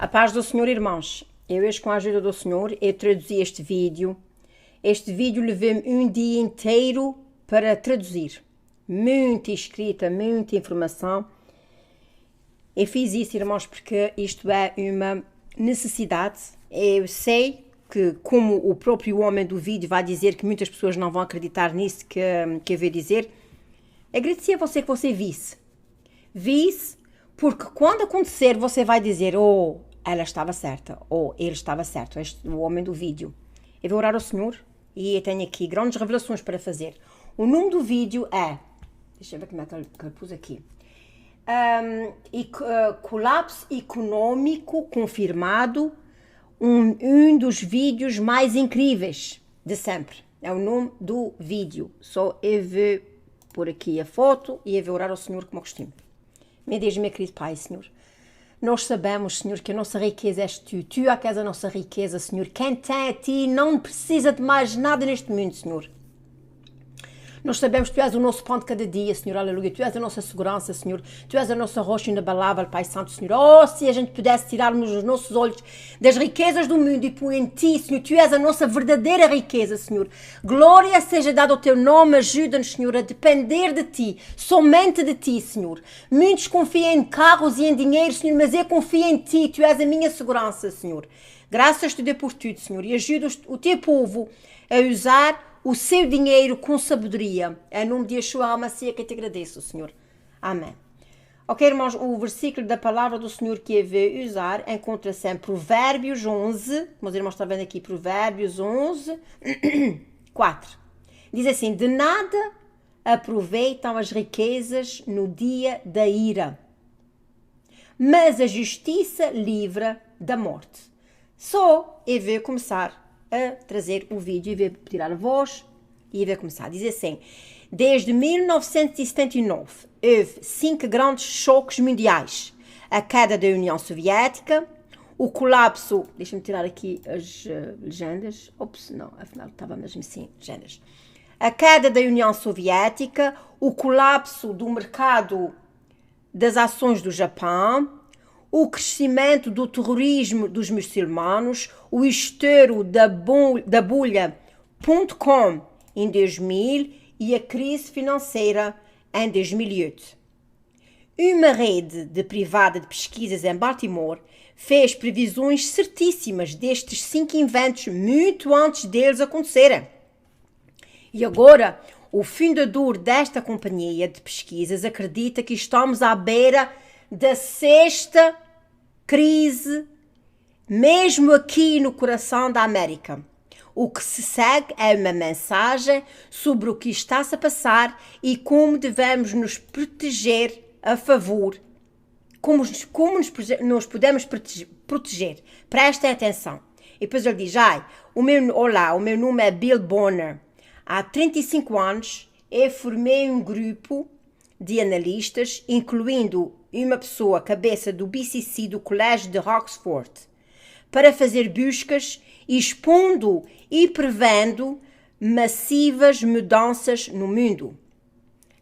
A paz do Senhor, irmãos. Eu hoje, com a ajuda do Senhor, eu traduzi este vídeo. Este vídeo levei-me um dia inteiro para traduzir. Muita escrita, muita informação. Eu fiz isso, irmãos, porque isto é uma necessidade. Eu sei que, como o próprio homem do vídeo vai dizer que muitas pessoas não vão acreditar nisso que eu vou dizer, agradeci a você que você visse. Visse, porque quando acontecer você vai dizer, oh, ela estava certa, ou ele estava certo, o homem do vídeo. Eu vou orar ao Senhor e eu tenho aqui grandes revelações para fazer. O nome do vídeo é, deixa eu ver como é que eu pus aqui, colapso econômico confirmado, um dos vídeos mais incríveis de sempre. É o nome do vídeo. Só eu vou pôr aqui a foto e eu vou orar ao Senhor como costume. Meu Deus, meu querido Pai, Senhor, nós sabemos, Senhor, que a nossa riqueza és Tu. Tu é que és a nossa riqueza, Senhor. Quem tem a Ti não precisa de mais nada neste mundo, Senhor. Nós sabemos que Tu és o nosso pão de cada dia, Senhor, aleluia. Tu és a nossa segurança, Senhor. Tu és a nossa rocha inabalável, Pai Santo, Senhor. Oh, se a gente pudesse tirarmos os nossos olhos das riquezas do mundo e pôr em Ti, Senhor. Tu és a nossa verdadeira riqueza, Senhor. Glória seja dada ao Teu nome. Ajuda-nos, Senhor, a depender de Ti, somente de Ti, Senhor. Muitos confiam em carros e em dinheiro, Senhor, mas eu confio em Ti. Tu és a minha segurança, Senhor. Graças Te dê por tudo, Senhor. E ajuda o Teu povo a usar o seu dinheiro com sabedoria. Em nome de Yeshua HaMashiach que eu te agradeço, Senhor. Amém. Ok, irmãos, o versículo da palavra do Senhor que eu vou usar encontra-se em Provérbios 11, como os irmãos estão vendo aqui, Provérbios 11, 4. Diz assim, de nada aproveitam as riquezas no dia da ira, mas a justiça livra da morte. Só eu vou começar a trazer o vídeo e vou tirar a voz e vou começar. Diz assim, desde 1979 houve 5 grandes choques mundiais. A queda da União Soviética, o colapso, deixa-me tirar aqui as legendas, ops, não, afinal estava mesmo assim, legendas. A queda da União Soviética, o colapso do mercado das ações do Japão, o crescimento do terrorismo dos muçulmanos, o estouro da bolha.com em 2000 e a crise financeira em 2008. Uma rede privada de pesquisas em Baltimore fez previsões certíssimas destes 5 eventos muito antes deles acontecerem. E agora, o fundador desta companhia de pesquisas acredita que estamos à beira da 6ª crise, mesmo aqui no coração da América. O que se segue é uma mensagem sobre o que está-se a passar e como devemos nos proteger a favor, como nos podemos proteger. Prestem atenção. E depois ele diz, olá, o meu nome é Bill Bonner. Há 35 anos eu formei um grupo de analistas, incluindo uma pessoa cabeça do BCC do Colégio de Oxford, para fazer buscas expondo e prevendo massivas mudanças no mundo.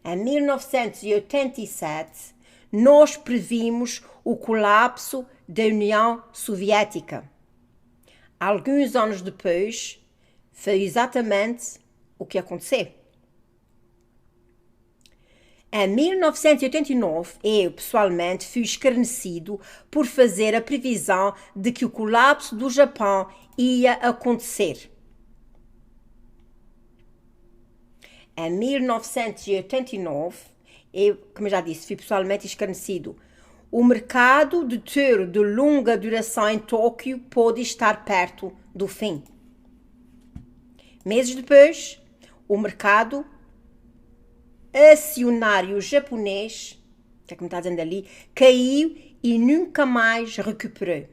Em 1987, nós previmos o colapso da União Soviética. Alguns anos depois, foi exatamente o que aconteceu. Em 1989, eu, pessoalmente, fui escarnecido por fazer a previsão de que o colapso do Japão ia acontecer. Em 1989, eu, como já disse, fui pessoalmente escarnecido. O mercado de touro de longa duração em Tóquio pode estar perto do fim. Meses depois, o mercado acionário japonês, que é como está dizendo ali, caiu e nunca mais recuperou.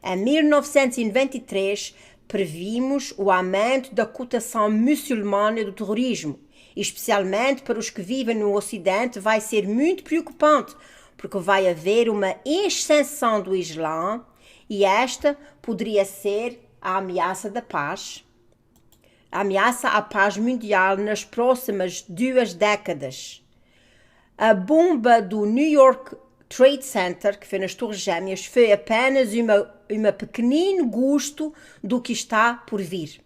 Em 1993, previmos o aumento da cotação muçulmana do terrorismo, especialmente para os que vivem no Ocidente, vai ser muito preocupante, porque vai haver uma extensão do Islã e esta poderia ser a ameaça da paz. Ameaça à paz mundial nas próximas 2 décadas. A bomba do New York Trade Center, que foi nas Torres Gêmeas, foi apenas uma pequenino gosto do que está por vir.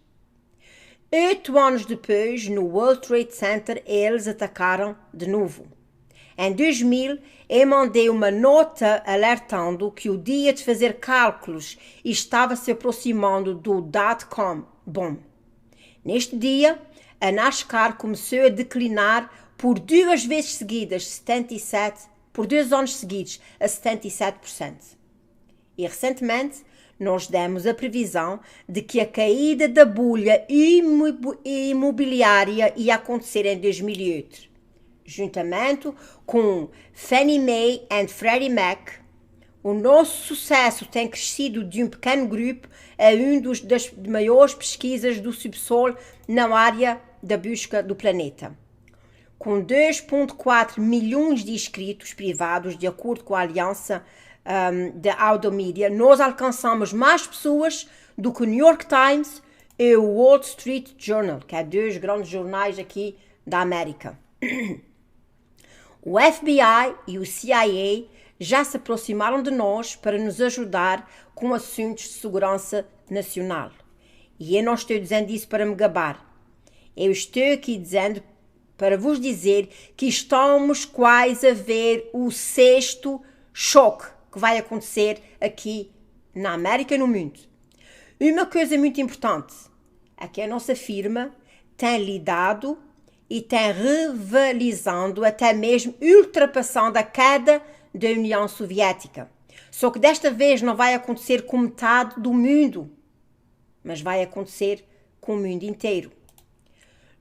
8 anos depois, no World Trade Center, eles atacaram de novo. Em 2000, eu mandei uma nota alertando que o dia de fazer cálculos estava se aproximando do dot-com boom. Neste dia, a NASCAR começou a declinar por 2 vezes seguidas, por 2 anos seguidos, a 77%. E recentemente, nós demos a previsão de que a caída da bolha imobiliária ia acontecer em 2008. Juntamente com Fannie Mae e Freddie Mac, o nosso sucesso tem crescido de um pequeno grupo a das maiores pesquisas do subsolo na área da busca do planeta. Com 2,4 milhões de inscritos privados, de acordo com a aliança da Audomedia, nós alcançamos mais pessoas do que o New York Times e o Wall Street Journal, que é 2 grandes jornais aqui da América. O FBI e o CIA já se aproximaram de nós para nos ajudar com assuntos de segurança nacional. E eu não estou dizendo isso para me gabar. Eu estou aqui dizendo para vos dizer que estamos quase a ver o 6º choque que vai acontecer aqui na América e no mundo. Uma coisa muito importante é que a nossa firma tem lidado e tem rivalizando, até mesmo ultrapassando a queda da União Soviética. Só que desta vez não vai acontecer com metade do mundo, mas vai acontecer com o mundo inteiro.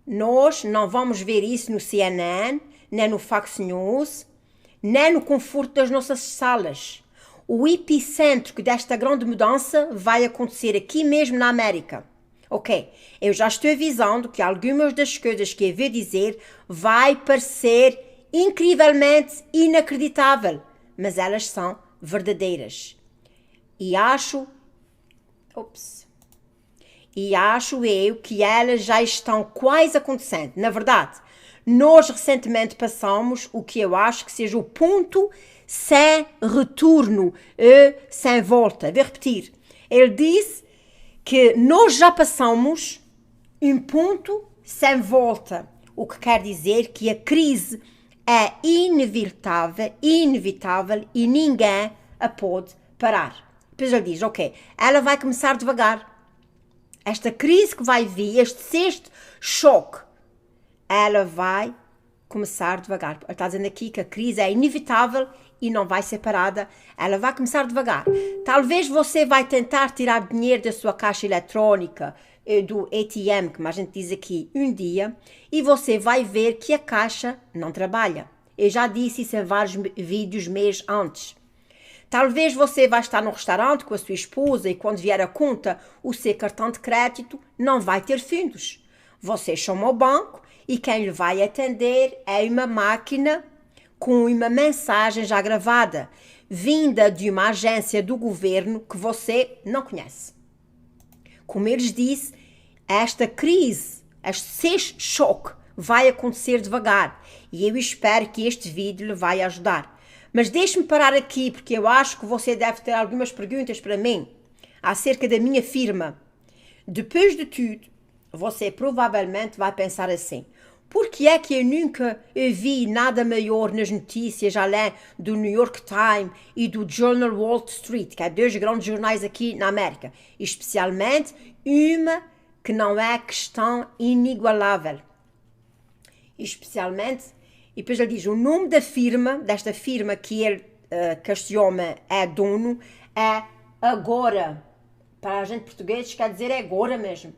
Nós não vamos ver isso no CNN, nem no Fox News, nem no conforto das nossas salas. O epicentro desta grande mudança vai acontecer aqui mesmo na América. Ok, eu já estou avisando que algumas das coisas que eu vou dizer vai parecer incrivelmente inacreditável, mas elas são verdadeiras. E acho eu que elas já estão quase acontecendo. Na verdade, nós recentemente passamos o que eu acho que seja o ponto sem retorno e sem volta. Vou repetir. Ele disse que nós já passamos um ponto sem volta, o que quer dizer que a crise é inevitável e ninguém a pode parar. Depois ele diz, ok, ela vai começar devagar. Esta crise que vai vir, este 6º choque, ela vai começar devagar. Ele está dizendo aqui que a crise é inevitável e não vai ser parada, ela vai começar devagar. Talvez você vai tentar tirar dinheiro da sua caixa eletrónica, do ATM, como a gente diz aqui, um dia, e você vai ver que a caixa não trabalha. Eu já disse isso em vários vídeos meses antes. Talvez você vai estar no restaurante com a sua esposa e quando vier a conta, o seu cartão de crédito não vai ter fundos. Você chama o banco e quem lhe vai atender é uma máquina com uma mensagem já gravada, vinda de uma agência do governo que você não conhece. Como eu lhes disse, esta crise, este 6º choque, vai acontecer devagar e eu espero que este vídeo lhe vai ajudar. Mas deixe-me parar aqui porque eu acho que você deve ter algumas perguntas para mim acerca da minha firma. Depois de tudo, você provavelmente vai pensar assim: por que é que eu nunca vi nada maior nas notícias além do New York Times e do Journal Wall Street, que é 2 grandes jornais aqui na América, especialmente uma que não é questão inigualável. Especialmente, e depois ele diz, o nome da firma, desta firma que ele, que este homem é dono, é Agora. Para a gente português quer dizer é agora mesmo.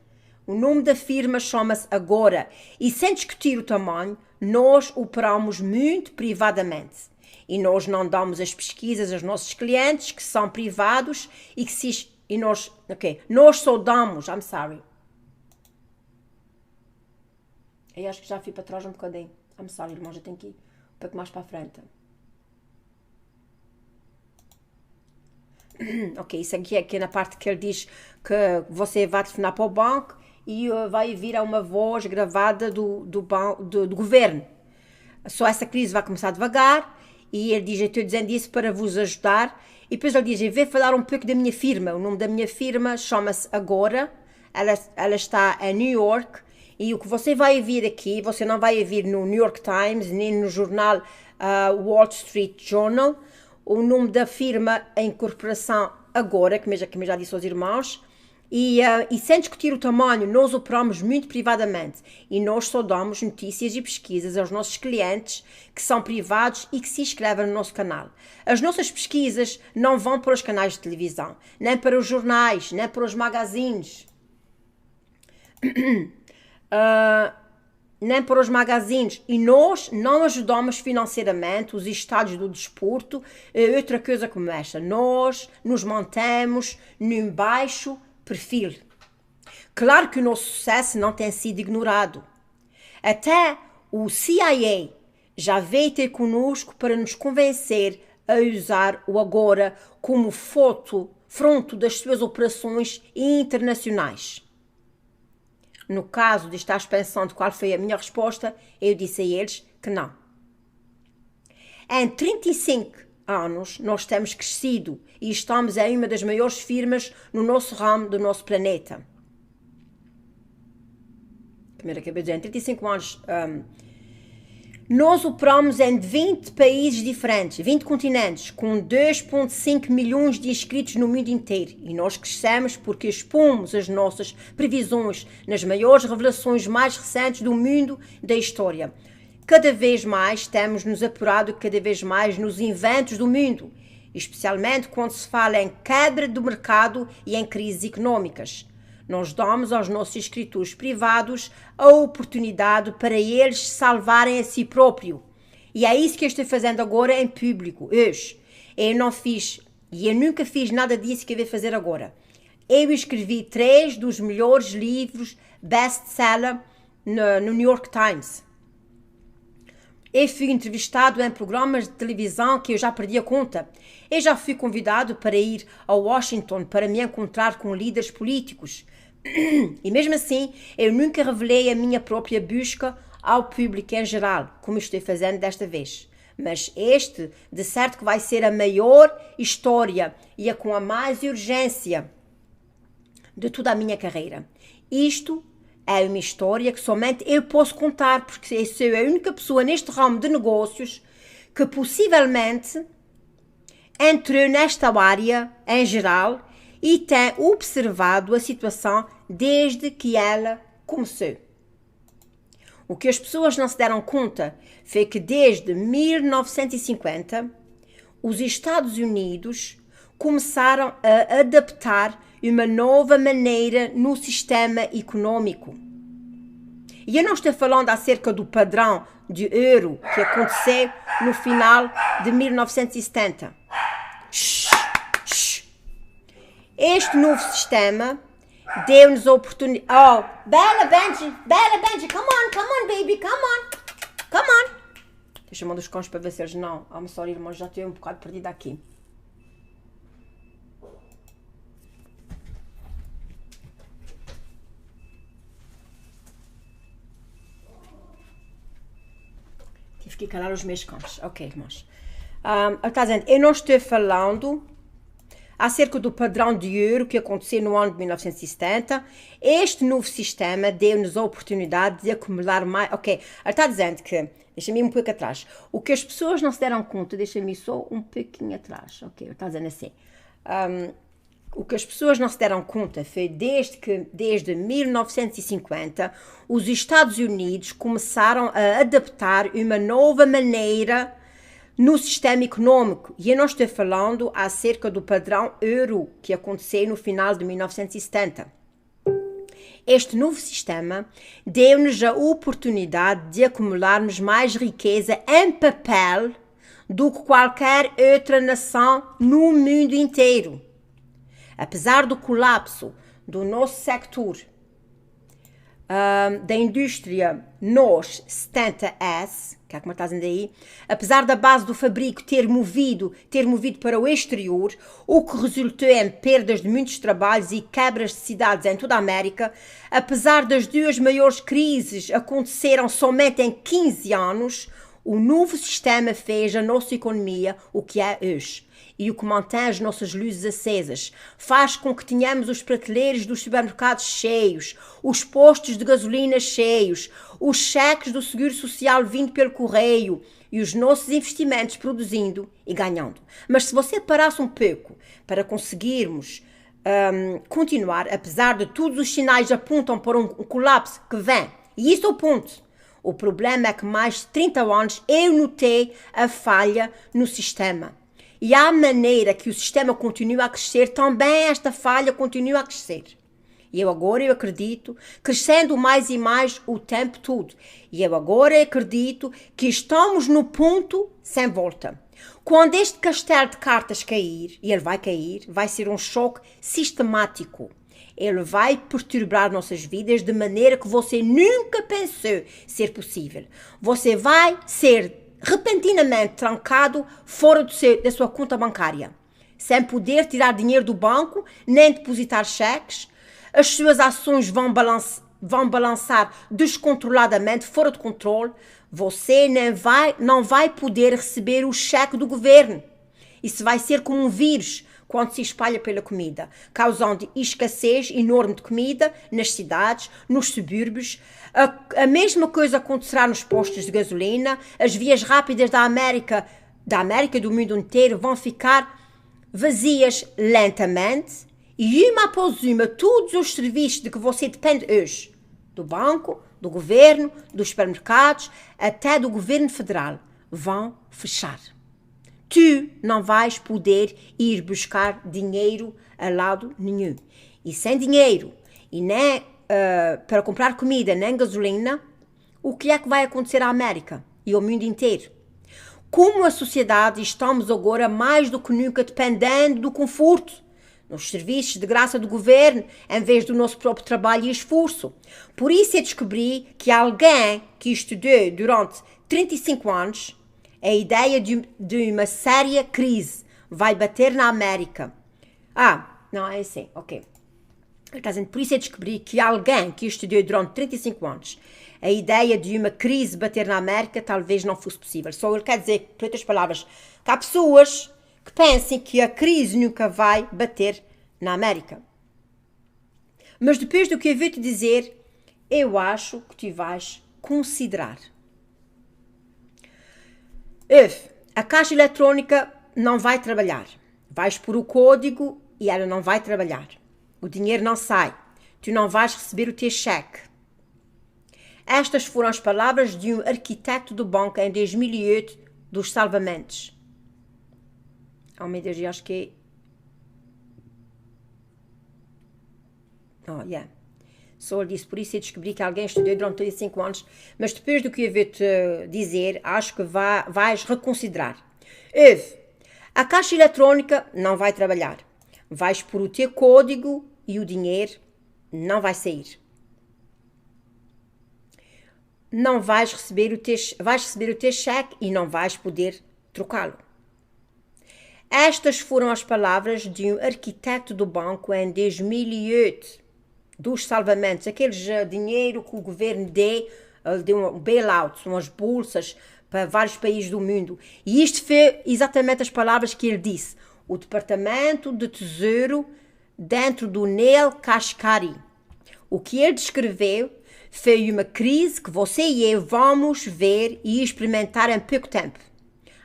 O nome da firma chama-se Agora e sem discutir o tamanho, nós operamos muito privadamente. E nós não damos as pesquisas aos nossos clientes que são privados e que nós só damos, I'm sorry. Eu acho que já fui para trás um bocadinho. I'm sorry, irmão, já tenho que ir um pouco mais para a frente. Ok, isso aqui é que na parte que ele diz que você vai telefonar para o banco e vai vir a uma voz gravada do governo. Só essa crise vai começar devagar e ele diz, eu estou dizendo isso para vos ajudar. E depois ele diz, eu vou falar um pouco da minha firma. O nome da minha firma chama-se Agora, ela está em New York, e o que você vai ouvir aqui, você não vai ouvir no New York Times, nem no jornal Wall Street Journal. O nome da firma é Incorporação Agora, como eu já disse aos irmãos. E sem discutir o tamanho, nós operamos muito privadamente e nós só damos notícias e pesquisas aos nossos clientes que são privados e que se inscrevem no nosso canal. As nossas pesquisas não vão para os canais de televisão, nem para os jornais, nem para os magazines, nem para os magazines. E nós não ajudamos financeiramente os estados do desporto, outra coisa como esta. Nós nos mantemos num baixo perfil. Claro que o nosso sucesso não tem sido ignorado. Até o CIA já veio ter conosco para nos convencer a usar o Agora como fronte das suas operações internacionais. No caso de estares pensando qual foi a minha resposta, eu disse a eles que não. Em 35 anos, nós temos crescido e estamos em uma das maiores firmas no nosso ramo do nosso planeta. Primeiro acabei de dizer, em 35 anos, nós operamos em 20 países diferentes, 20 continentes, com 2,5 milhões de inscritos no mundo inteiro. E nós crescemos porque expomos as nossas previsões nas maiores revelações mais recentes do mundo da história. Cada vez mais temos nos apurado cada vez mais nos inventos do mundo, especialmente quando se fala em quebra do mercado e em crises económicas. Nós damos aos nossos escritores privados a oportunidade para eles salvarem a si próprio. E é isso que eu estou fazendo agora em público, hoje. Eu nunca fiz nada disso que eu vou fazer agora. Eu escrevi 3 dos melhores livros best-seller no New York Times. Eu fui entrevistado em programas de televisão que eu já perdi a conta. Eu já fui convidado para ir a Washington para me encontrar com líderes políticos. E mesmo assim, eu nunca revelei a minha própria busca ao público em geral, como estou fazendo desta vez. Mas este, de certo que vai ser a maior história e a com a mais urgência de toda a minha carreira. Isto é uma história que somente eu posso contar, porque eu sou a única pessoa neste ramo de negócios que possivelmente entrou nesta área em geral e tem observado a situação desde que ela começou. O que as pessoas não se deram conta foi que desde 1950 os Estados Unidos começaram a adaptar uma nova maneira no sistema econômico. E eu não estou falando acerca do padrão de euro que aconteceu no final de 1970. Este novo sistema deu-nos a oportunidade... Oh, Bella Benji, come on, baby, come on. Estou chamando os cães para ver se eles não... I'm sorry, irmãos, já estou um bocado perdida aqui. Tive que calar os meus cães. Ok, irmãos. Está dizendo, eu não estou falando acerca do padrão de euro que aconteceu no ano de 1970. Este novo sistema deu-nos a oportunidade de acumular mais... Ok, está dizendo que... Deixa-me ir um pouco atrás. O que as pessoas não se deram conta, deixa-me ir só um pouquinho atrás. Ok, está dizendo assim. O que as pessoas não se deram conta foi desde 1950 os Estados Unidos começaram a adaptar uma nova maneira no sistema econômico. E eu não estou falando acerca do padrão euro que aconteceu no final de 1970. Este novo sistema deu-nos a oportunidade de acumularmos mais riqueza em papel do que qualquer outra nação no mundo inteiro. Apesar do colapso do nosso sector da indústria NOS 70S, que é como está dizendo aí, apesar da base do fabrico ter movido para o exterior, o que resultou em perdas de muitos trabalhos e quebras de cidades em toda a América, apesar das 2 maiores crises aconteceram somente em 15 anos, O novo sistema fez a nossa economia o que é hoje e o que mantém as nossas luzes acesas. Faz com que tenhamos os prateleiros dos supermercados cheios, os postos de gasolina cheios, os cheques do seguro social vindo pelo correio e os nossos investimentos produzindo e ganhando. Mas se você parasse um pouco para conseguirmos continuar, apesar de todos os sinais apontam para um colapso que vem, e isso é o ponto. O problema é que mais de 30 anos eu notei a falha no sistema. E à maneira que o sistema continua a crescer, também esta falha continua a crescer. E eu acredito, crescendo mais e mais o tempo todo. E eu agora acredito que estamos no ponto sem volta. Quando este castelo de cartas cair, e ele vai cair, vai ser um choque sistemático. Ele vai perturbar nossas vidas de maneira que você nunca pensou ser possível. Você vai ser repentinamente trancado fora da sua conta bancária, sem poder tirar dinheiro do banco, nem depositar cheques. As suas ações vão balançar descontroladamente, fora de controle. Você não vai poder receber o cheque do governo. Isso vai ser como um vírus quando se espalha pela comida, causando escassez enorme de comida nas cidades, nos subúrbios. A mesma coisa acontecerá nos postos de gasolina. As vias rápidas da América e do mundo inteiro vão ficar vazias lentamente e uma após uma todos os serviços de que você depende hoje, do banco, do governo, dos supermercados, até do governo federal, vão fechar. Tu não vais poder ir buscar dinheiro a lado nenhum. E sem dinheiro, e nem para comprar comida, nem gasolina, o que é que vai acontecer à América e ao mundo inteiro? Como a sociedade estamos agora mais do que nunca dependendo do conforto, nos serviços de graça do governo, em vez do nosso próprio trabalho e esforço. Por isso eu descobri que alguém que estudou durante 35 anos a ideia de uma séria crise vai bater na América. Não, é assim, ok. Por isso eu descobri que alguém que estudou durante 35 anos a ideia de uma crise bater na América talvez não fosse possível. Só ele quer dizer, por outras palavras, que há pessoas que pensem que a crise nunca vai bater na América. Mas depois do que eu vou te dizer, eu acho que tu vais considerar. A caixa eletrónica não vai trabalhar. Vais pôr o código e ela não vai trabalhar. O dinheiro não sai. Tu não vais receber o teu cheque. Estas foram as palavras de um arquiteto do banco em 2008 dos salvamentos. Oh meu Deus, eu acho que Só ele disse, por isso eu descobri que alguém estudou durante 35 anos, mas depois do que eu vou te dizer, acho que vais reconsiderar. A caixa eletrónica não vai trabalhar. Vais pôr o teu código e o dinheiro não vai sair. Não vais receber o teu cheque e não vais poder trocá-lo. Estas foram as palavras de um arquiteto do banco em 2008, dos salvamentos, aqueles dinheiro que o governo deu um bailout, são as bolsas para vários países do mundo. E isto foi exatamente as palavras que ele disse. O Departamento de Tesouro dentro do Neil Kashkari. O que ele descreveu foi uma crise que você e eu vamos ver e experimentar em pouco tempo.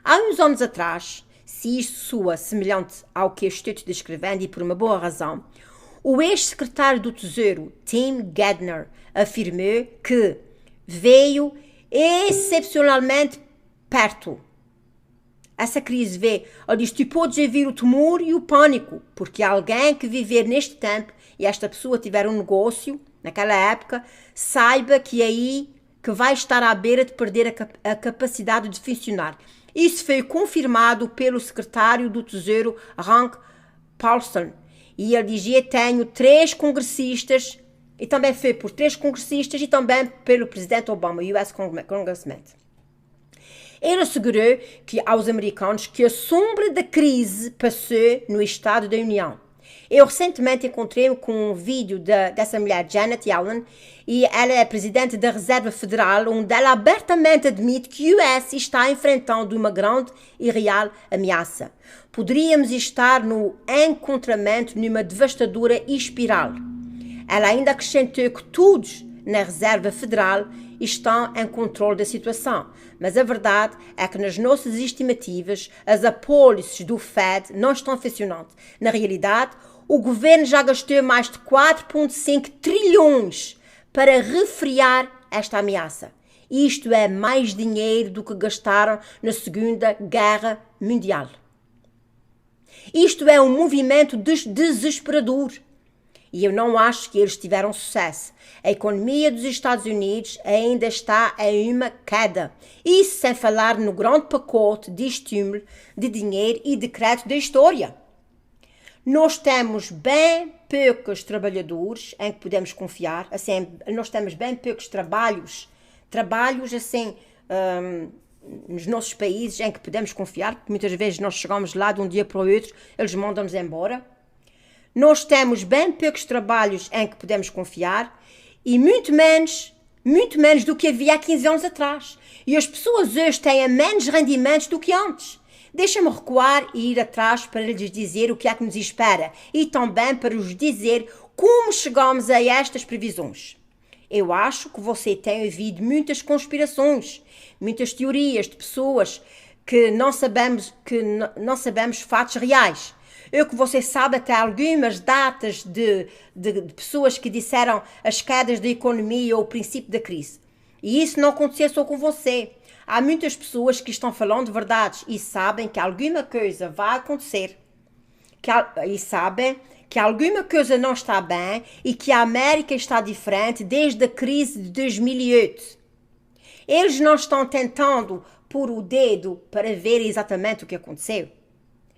Há uns anos atrás, se isto soa semelhante ao que eu estou te descrevendo e por uma boa razão, o ex-secretário do Tesouro, Tim Geithner, afirmou que veio excepcionalmente perto. Essa crise veio. Ele diz, tu podes ouvir o temor e o pânico, porque alguém que viver neste tempo e esta pessoa tiver um negócio, naquela época, saiba que é aí que vai estar à beira de perder a capacidade de funcionar. Isso foi confirmado pelo secretário do Tesouro, Rand Paulson. E ele dizia, tenho 3 congressistas, e também foi por 3 congressistas e também pelo presidente Obama, US Congressman. Ele assegurou aos americanos que a sombra da crise passou no Estado da União. Eu recentemente encontrei-me com um vídeo dessa mulher, Janet Yellen, e ela é presidente da Reserva Federal, onde ela abertamente admite que o US está enfrentando uma grande e real ameaça. Poderíamos estar no encontramento numa devastadora espiral. Ela ainda acrescentou que todos na Reserva Federal estão em controle da situação, mas a verdade é que nas nossas estimativas as apólices do Fed não estão funcionando. Na realidade, o governo já gastou mais de 4,5 trilhões para refrear esta ameaça. Isto é mais dinheiro do que gastaram na Segunda Guerra Mundial. Isto é um movimento desesperador. E eu não acho que eles tiveram sucesso. A economia dos Estados Unidos ainda está em uma queda. Isso sem falar no grande pacote de estímulo de dinheiro e de crédito da história. Nós temos bem poucos trabalhadores em que podemos confiar. Assim, nós temos bem poucos trabalhos assim, nos nossos países em que podemos confiar, porque muitas vezes nós chegamos lá de um dia para o outro, eles mandam-nos embora. Nós temos bem poucos trabalhos em que podemos confiar e muito menos do que havia há 15 anos atrás. E as pessoas hoje têm menos rendimentos do que antes. Deixa-me recuar e ir atrás para lhes dizer o que é que nos espera e também para vos dizer como chegamos a estas previsões. Eu acho que você tem ouvido muitas conspirações, muitas teorias de pessoas que não sabemos fatos reais. Eu que você sabe até algumas datas de pessoas que disseram as quedas da economia ou o princípio da crise. E isso não aconteceu só com você. Há muitas pessoas que estão falando verdades e sabem que alguma coisa vai acontecer. E sabem que alguma coisa não está bem e que a América está diferente desde a crise de 2008. Eles não estão tentando pôr o dedo para ver exatamente o que aconteceu.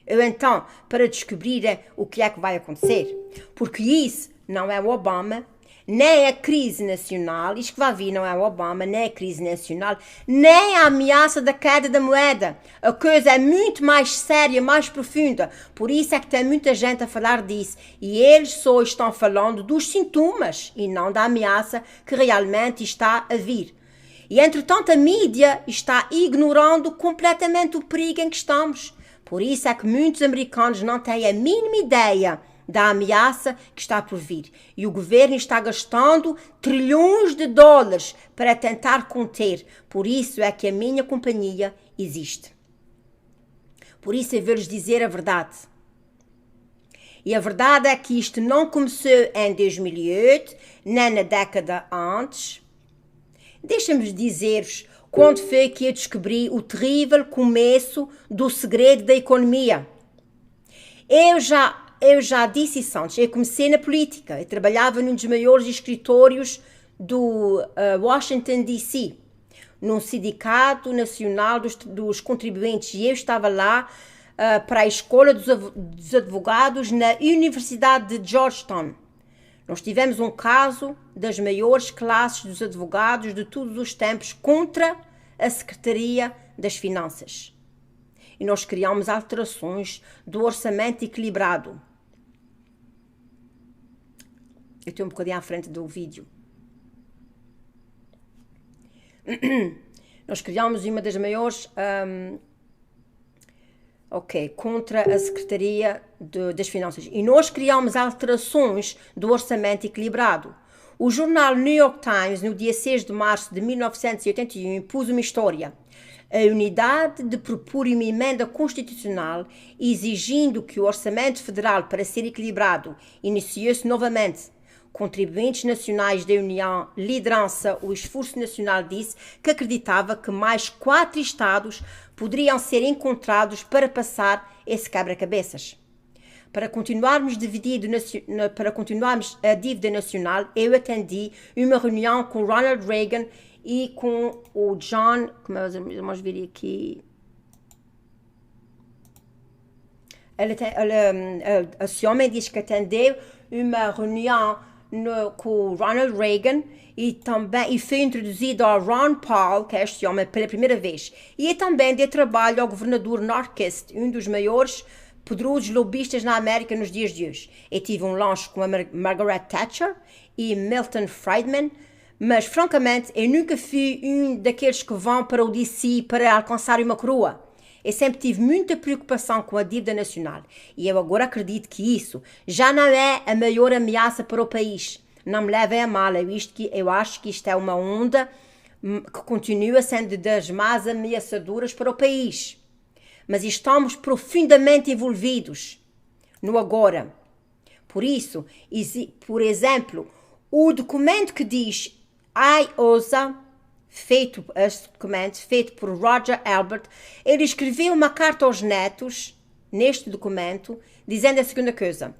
Ou então, para descobrir o que é que vai acontecer. Porque isso não é o Obama, nem a crise nacional, isto que vai vir não é o Obama, nem a crise nacional, nem a ameaça da queda da moeda. A coisa é muito mais séria, mais profunda. Por isso é que tem muita gente a falar disso. E eles só estão falando dos sintomas e não da ameaça que realmente está a vir. E entretanto a mídia está ignorando completamente o perigo em que estamos. Por isso é que muitos americanos não têm a mínima ideia da ameaça que está por vir. E o governo está gastando trilhões de dólares para tentar conter. Por isso é que a minha companhia existe. Por isso eu vou-lhes dizer a verdade. E a verdade é que isto não começou em 2008, nem na década antes. Deixa-me dizer-vos quando foi que eu descobri o terrível começo do segredo da economia. Eu já disse isso antes. Eu comecei na política. Eu trabalhava num dos maiores escritórios do Washington, D.C., num sindicato nacional dos contribuintes. E eu estava lá para a escola dos advogados na Universidade de Georgetown. Nós tivemos um caso das maiores classes dos advogados de todos os tempos contra a Secretaria das Finanças. E nós criámos alterações do orçamento equilibrado. Eu estou um bocadinho à frente do vídeo. Nós criámos uma das maiores... contra a Secretaria das Finanças. E nós criámos alterações do orçamento equilibrado. O jornal New York Times, no dia 6 de março de 1981, pôs uma história. A unidade de propor uma emenda constitucional exigindo que o orçamento federal, para ser equilibrado, iniciou-se novamente. Contribuintes nacionais da União Liderança o Esforço Nacional disse que acreditava que mais 4 estados poderiam ser encontrados para passar esse quebra-cabeças. Para continuarmos a dívida nacional, eu atendi uma reunião com Ronald Reagan e com o John, como vamos ver aqui, esse homem diz que atendeu uma reunião com o Ronald Reagan e foi introduzido ao Ron Paul, que é este homem, pela primeira vez. E também deu trabalho ao governador Norquist, um dos maiores poderosos lobistas na América nos dias de hoje. Eu tive um lanche com a Margaret Thatcher e Milton Friedman, mas francamente eu nunca fui um daqueles que vão para o DC para alcançar uma coroa. Eu sempre tive muita preocupação com a dívida nacional e eu agora acredito que isso já não é a maior ameaça para o país. Não me levem a mal, eu acho que isto é uma onda que continua sendo das mais ameaçadoras para o país. Mas estamos profundamente envolvidos no agora. Por isso, por exemplo, o documento que diz IOSA, este documento feito por Roger Albert, ele escreveu uma carta aos netos, neste documento, dizendo a segunda coisa: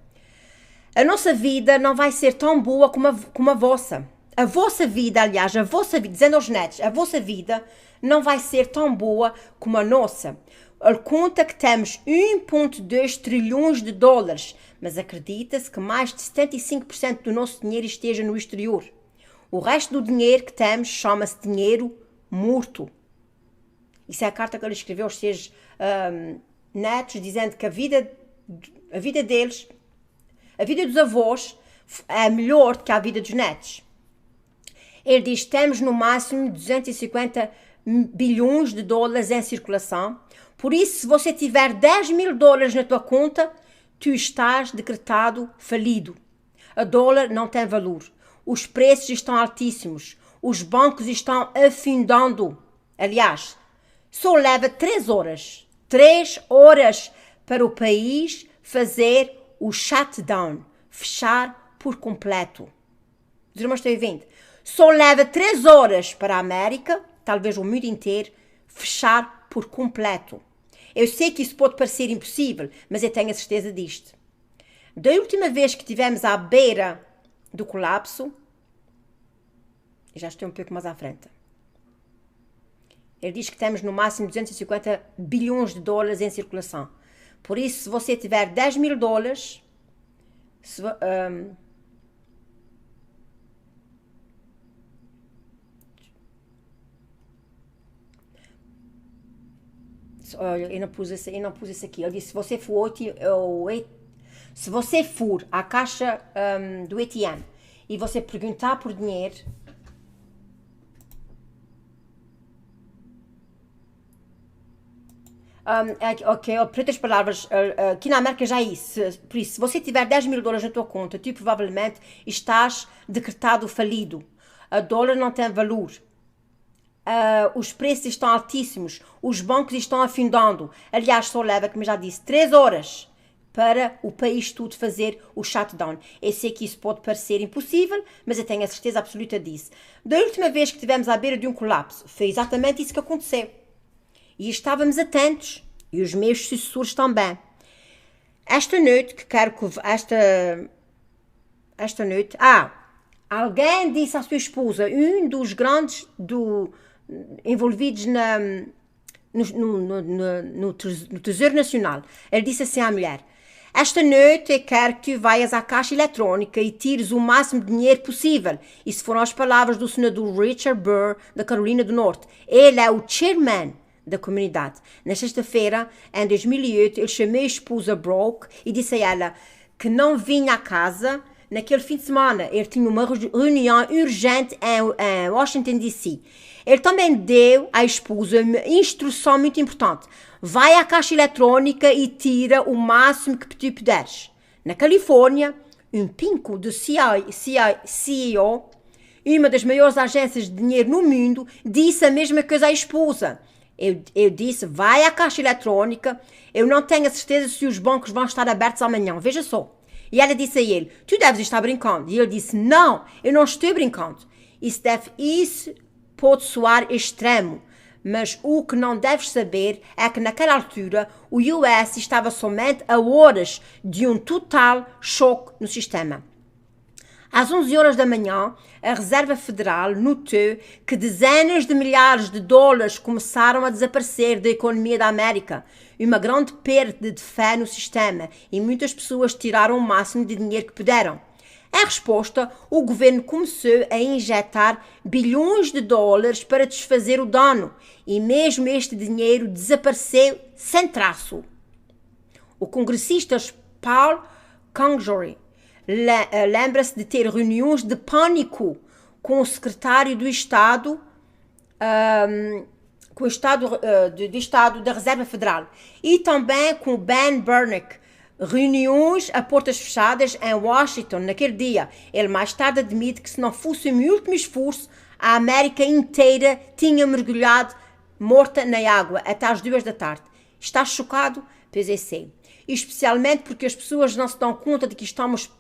a nossa vida não vai ser tão boa como a vossa. A vossa vida, aliás, dizendo aos netos, a vossa vida não vai ser tão boa como a nossa. Ele conta que temos 1,2 trilhões de dólares, mas acredita-se que mais de 75% do nosso dinheiro esteja no exterior. O resto do dinheiro que temos chama-se dinheiro morto. Isso é a carta que ele escreveu aos seus netos, dizendo que a vida deles, a vida dos avós, é melhor do que a vida dos netos. Ele diz que temos no máximo 250 bilhões de dólares em circulação. Por isso, se você tiver 10 mil dólares na tua conta, tu estás decretado falido. A dólar não tem valor. Os preços estão altíssimos. Os bancos estão afundando. Aliás, só leva 3 horas. 3 horas para o país fazer o shutdown. Fechar por completo. Os irmãos estão ouvindo? Só leva 3 horas para a América, talvez o mundo inteiro, fechar por completo. Eu sei que isso pode parecer impossível, mas eu tenho a certeza disto. Da última vez que estivemos à beira do colapso, já estou um pouco mais à frente. Ele diz que temos no máximo 250 bilhões de dólares em circulação. Por isso, se você tiver 10 mil dólares, eu não pus isso aqui. Ele disse, se você for à caixa do ATM e você perguntar por dinheiro, ok, por outras palavras, aqui na América já é isso. Por isso, se você tiver 10 mil dólares na tua conta, tu provavelmente estás decretado falido. A dólar não tem valor. Os preços estão altíssimos, os bancos estão afundando. Aliás, só leva, como eu já disse, 3 horas para o país todo fazer o shutdown. Eu sei que isso pode parecer impossível, mas eu tenho a certeza absoluta disso. Da última vez que estivemos à beira de um colapso, foi exatamente isso que aconteceu. E estávamos atentos, e os meus sucessores também. Esta noite, esta noite, alguém disse à sua esposa, um dos grandes envolvidos no Tesouro Nacional, ele disse assim à mulher: esta noite eu quero que tu vayas à caixa eletrónica e tires o máximo de dinheiro possível. Isso foram as palavras do senador Richard Burr, da Carolina do Norte. Ele é o chairman da comunidade. Na sexta-feira, em 2008, ele chamou a esposa Brooke e disse a ela que não vinha à casa naquele fim de semana. Ele tinha uma reunião urgente em Washington, D.C. Ele também deu à esposa uma instrução muito importante. Vai à caixa eletrónica e tira o máximo que tu puderes. Na Califórnia, um pinco do CEO, uma das maiores agências de dinheiro no mundo, disse a mesma coisa à esposa. Eu disse, vai à caixa eletrónica, eu não tenho a certeza se os bancos vão estar abertos amanhã, veja só. E ela disse a ele, tu deves estar brincando. E ele disse, não, eu não estou brincando. Isso pode soar extremo, mas o que não deves saber é que naquela altura o US estava somente a horas de um total choque no sistema. Às 11 horas da manhã, a Reserva Federal notou que dezenas de milhares de dólares começaram a desaparecer da economia da América, uma grande perda de fé no sistema, e muitas pessoas tiraram o máximo de dinheiro que puderam. Em resposta, o governo começou a injetar bilhões de dólares para desfazer o dano, e mesmo este dinheiro desapareceu sem traço. O congressista Paul Congorey lembra-se de ter reuniões de pânico com o secretário do Estado, com o Estado da Reserva Federal, e também com Ben Bernanke, reuniões a portas fechadas em Washington naquele dia. Ele mais tarde admite que se não fosse o meu último esforço, a América inteira tinha mergulhado morta na água até às 2 da tarde. Está chocado? Pois é, sei. Especialmente porque as pessoas não se dão conta de que estamos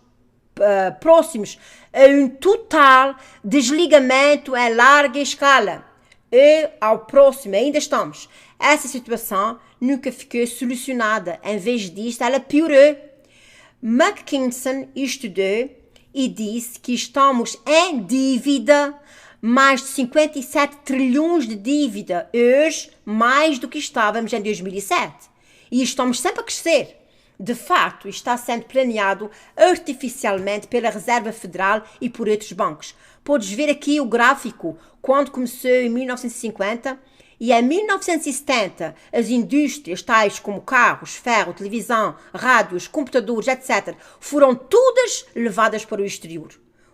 próximos a um total desligamento em larga escala. E ao próximo ainda estamos. Essa situação nunca ficou solucionada. Em vez disso, ela piorou. McKinsey estudou e disse que estamos em dívida, mais de 57 trilhões de dívida hoje, mais do que estávamos em 2007. E estamos sempre a crescer. De fato, está sendo planeado artificialmente pela Reserva Federal e por outros bancos. Podes ver aqui o gráfico, quando começou em 1950 e em 1970 as indústrias tais como carros, ferro, televisão, rádios, computadores, etc. foram todas levadas para o exterior.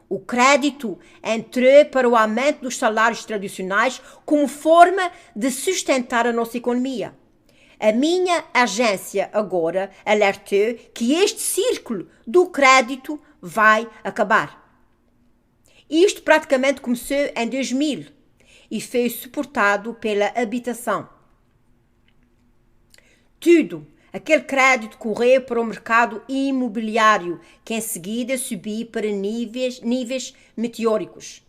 O crédito entrou para o aumento dos salários tradicionais como forma de sustentar a nossa economia. A minha agência agora alertou que este círculo do crédito vai acabar. Isto praticamente começou em 2000 e foi suportado pela habitação. Tudo, aquele crédito correu para o mercado imobiliário, que em seguida subiu para níveis meteóricos.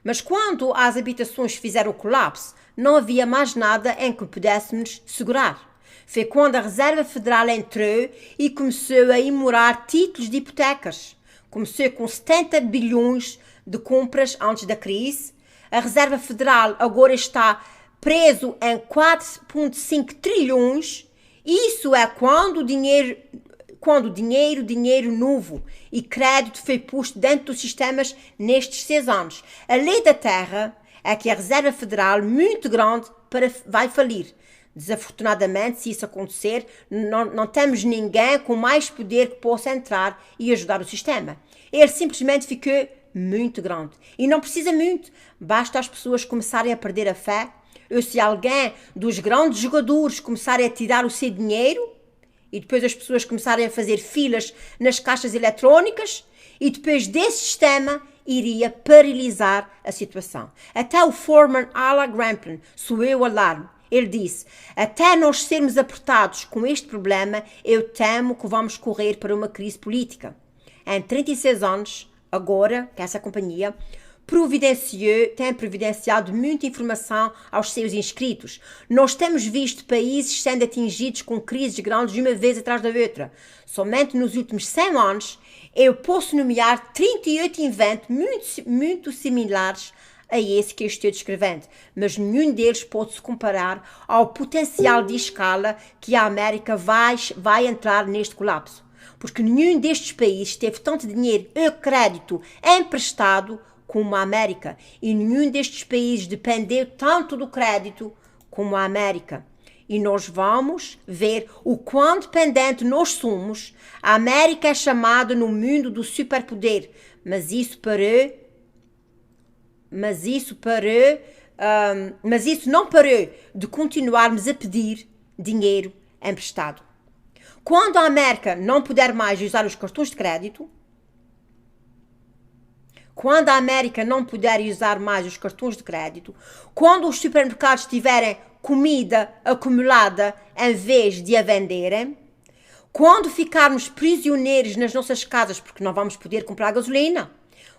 Mas quando as habitações fizeram o colapso, não havia mais nada em que pudéssemos segurar. Foi quando a Reserva Federal entrou e começou a imorar títulos de hipotecas. Começou com 70 bilhões de compras antes da crise. A Reserva Federal agora está preso em 4,5 trilhões. Isso é quando dinheiro novo e crédito foi posto dentro dos sistemas nestes 6 anos. A lei da terra é que a Reserva Federal, muito grande, vai falir. Desafortunadamente, se isso acontecer, não temos ninguém com mais poder que possa entrar e ajudar o sistema. Ele simplesmente ficou muito grande. E não precisa muito. Basta as pessoas começarem a perder a fé. Ou se alguém dos grandes jogadores começarem a tirar o seu dinheiro, e depois as pessoas começarem a fazer filas nas caixas eletrónicas, e depois desse sistema iria paralisar a situação. Até o foreman Ala Grampen soou o alarme. Ele disse: até nós sermos apertados com este problema, eu temo que vamos correr para uma crise política. Em 36 anos, agora que essa companhia tem providenciado muita informação aos seus inscritos. Nós temos visto países sendo atingidos com crises grandes de uma vez atrás da outra. Somente nos últimos 100 anos, eu posso nomear 38 eventos muito similares a esse que eu estou descrevendo, mas nenhum deles pode se comparar ao potencial de escala que a América vai entrar neste colapso. Porque nenhum destes países teve tanto dinheiro e crédito emprestado como a América, e nenhum destes países dependeu tanto do crédito como a América. E nós vamos ver o quão dependente nós somos. A América é chamada no mundo do superpoder, mas isso não parou de continuarmos a pedir dinheiro emprestado. Quando a América não puder mais usar os cartões de crédito, quando os supermercados tiverem comida acumulada em vez de a venderem, quando ficarmos prisioneiros nas nossas casas porque não vamos poder comprar gasolina,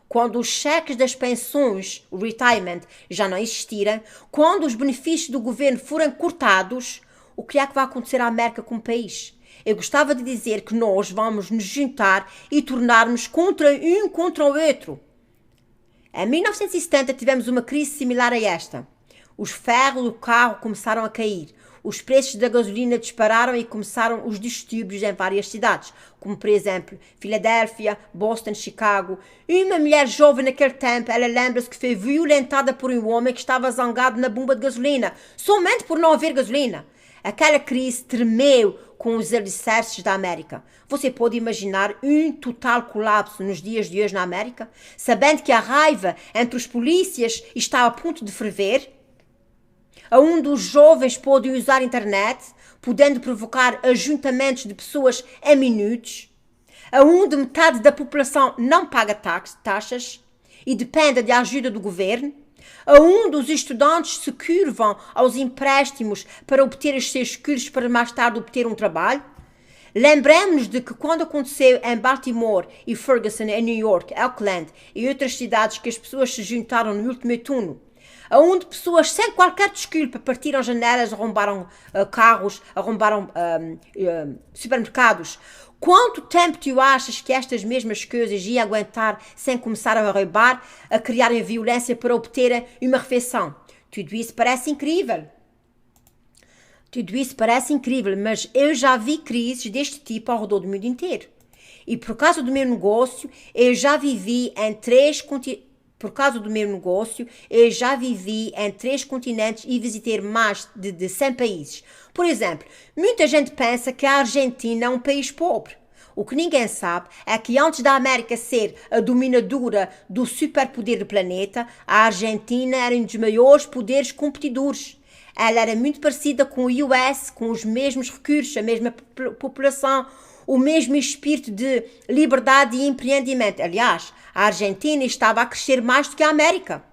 quando os cheques das pensões, o retirement, já não existirem, quando os benefícios do governo forem cortados, o que é que vai acontecer à América como país? Eu gostava de dizer que nós vamos nos juntar e tornarmos contra o outro. Em 1970 tivemos uma crise similar a esta. Os ferros do carro começaram a cair. Os preços da gasolina dispararam e começaram os distúrbios em várias cidades, como por exemplo Filadélfia, Boston, Chicago. Uma mulher jovem naquele tempo, ela lembra-se que foi violentada por um homem que estava zangado na bomba de gasolina, somente por não haver gasolina. Aquela crise tremeu com os alicerces da América. Você pode imaginar um total colapso nos dias de hoje na América, sabendo que a raiva entre os polícias está a ponto de ferver? Onde os jovens podem usar a internet, podendo provocar ajuntamentos de pessoas em minutos? Onde metade da população não paga taxas e depende da ajuda do governo? Onde os estudantes se curvam aos empréstimos para obter os seus cursos para mais tarde obter um trabalho? Lembremos-nos de que quando aconteceu em Baltimore e Ferguson, em New York, Auckland e outras cidades que as pessoas se juntaram no último outono, onde pessoas sem qualquer desculpa partiram janelas, arrombaram carros, arrombaram supermercados. Quanto tempo tu achas que estas mesmas coisas iam aguentar sem começar a roubar, a criarem violência para obterem uma refeição? Tudo isso parece incrível. Tudo isso parece incrível, mas eu já vi crises deste tipo ao redor do mundo inteiro. E por causa do meu negócio, eu já vivi em três continentes e visitei mais de 100 países. Por exemplo, muita gente pensa que a Argentina é um país pobre. O que ninguém sabe é que antes da América ser a dominadora do superpoder do planeta, a Argentina era um dos maiores poderes competidores. Ela era muito parecida com o US, com os mesmos recursos, a mesma população, o mesmo espírito de liberdade e empreendimento. Aliás, a Argentina estava a crescer mais do que a América.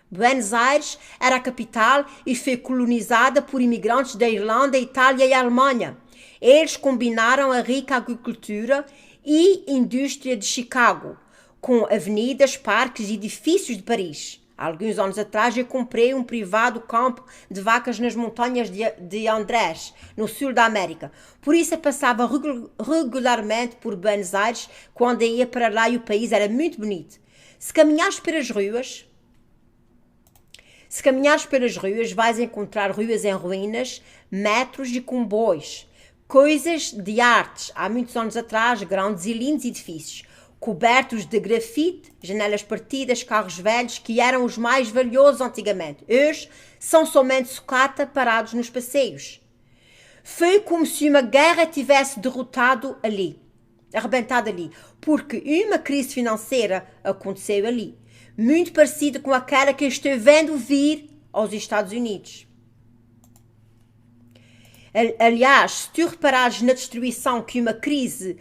Buenos Aires era a capital e foi colonizada por imigrantes da Irlanda, Itália e Alemanha. Eles combinaram a rica agricultura e indústria de Chicago com avenidas, parques e edifícios de Paris. Há alguns anos atrás eu comprei um privado campo de vacas nas montanhas de Andrés, no sul da América. Por isso eu passava regularmente por Buenos Aires quando eu ia para lá e o país era muito bonito. Se caminhares pelas ruas, vais encontrar ruas em ruínas, metros e comboios, coisas de artes. Há muitos anos atrás, grandes e lindos edifícios, cobertos de grafite, janelas partidas, carros velhos, que eram os mais valiosos antigamente. Hoje são somente sucata parados nos passeios. Foi como se uma guerra tivesse arrebentado ali, porque uma crise financeira aconteceu ali, muito parecida com aquela que estou vendo vir aos Estados Unidos. Aliás, se tu reparares na destruição que uma crise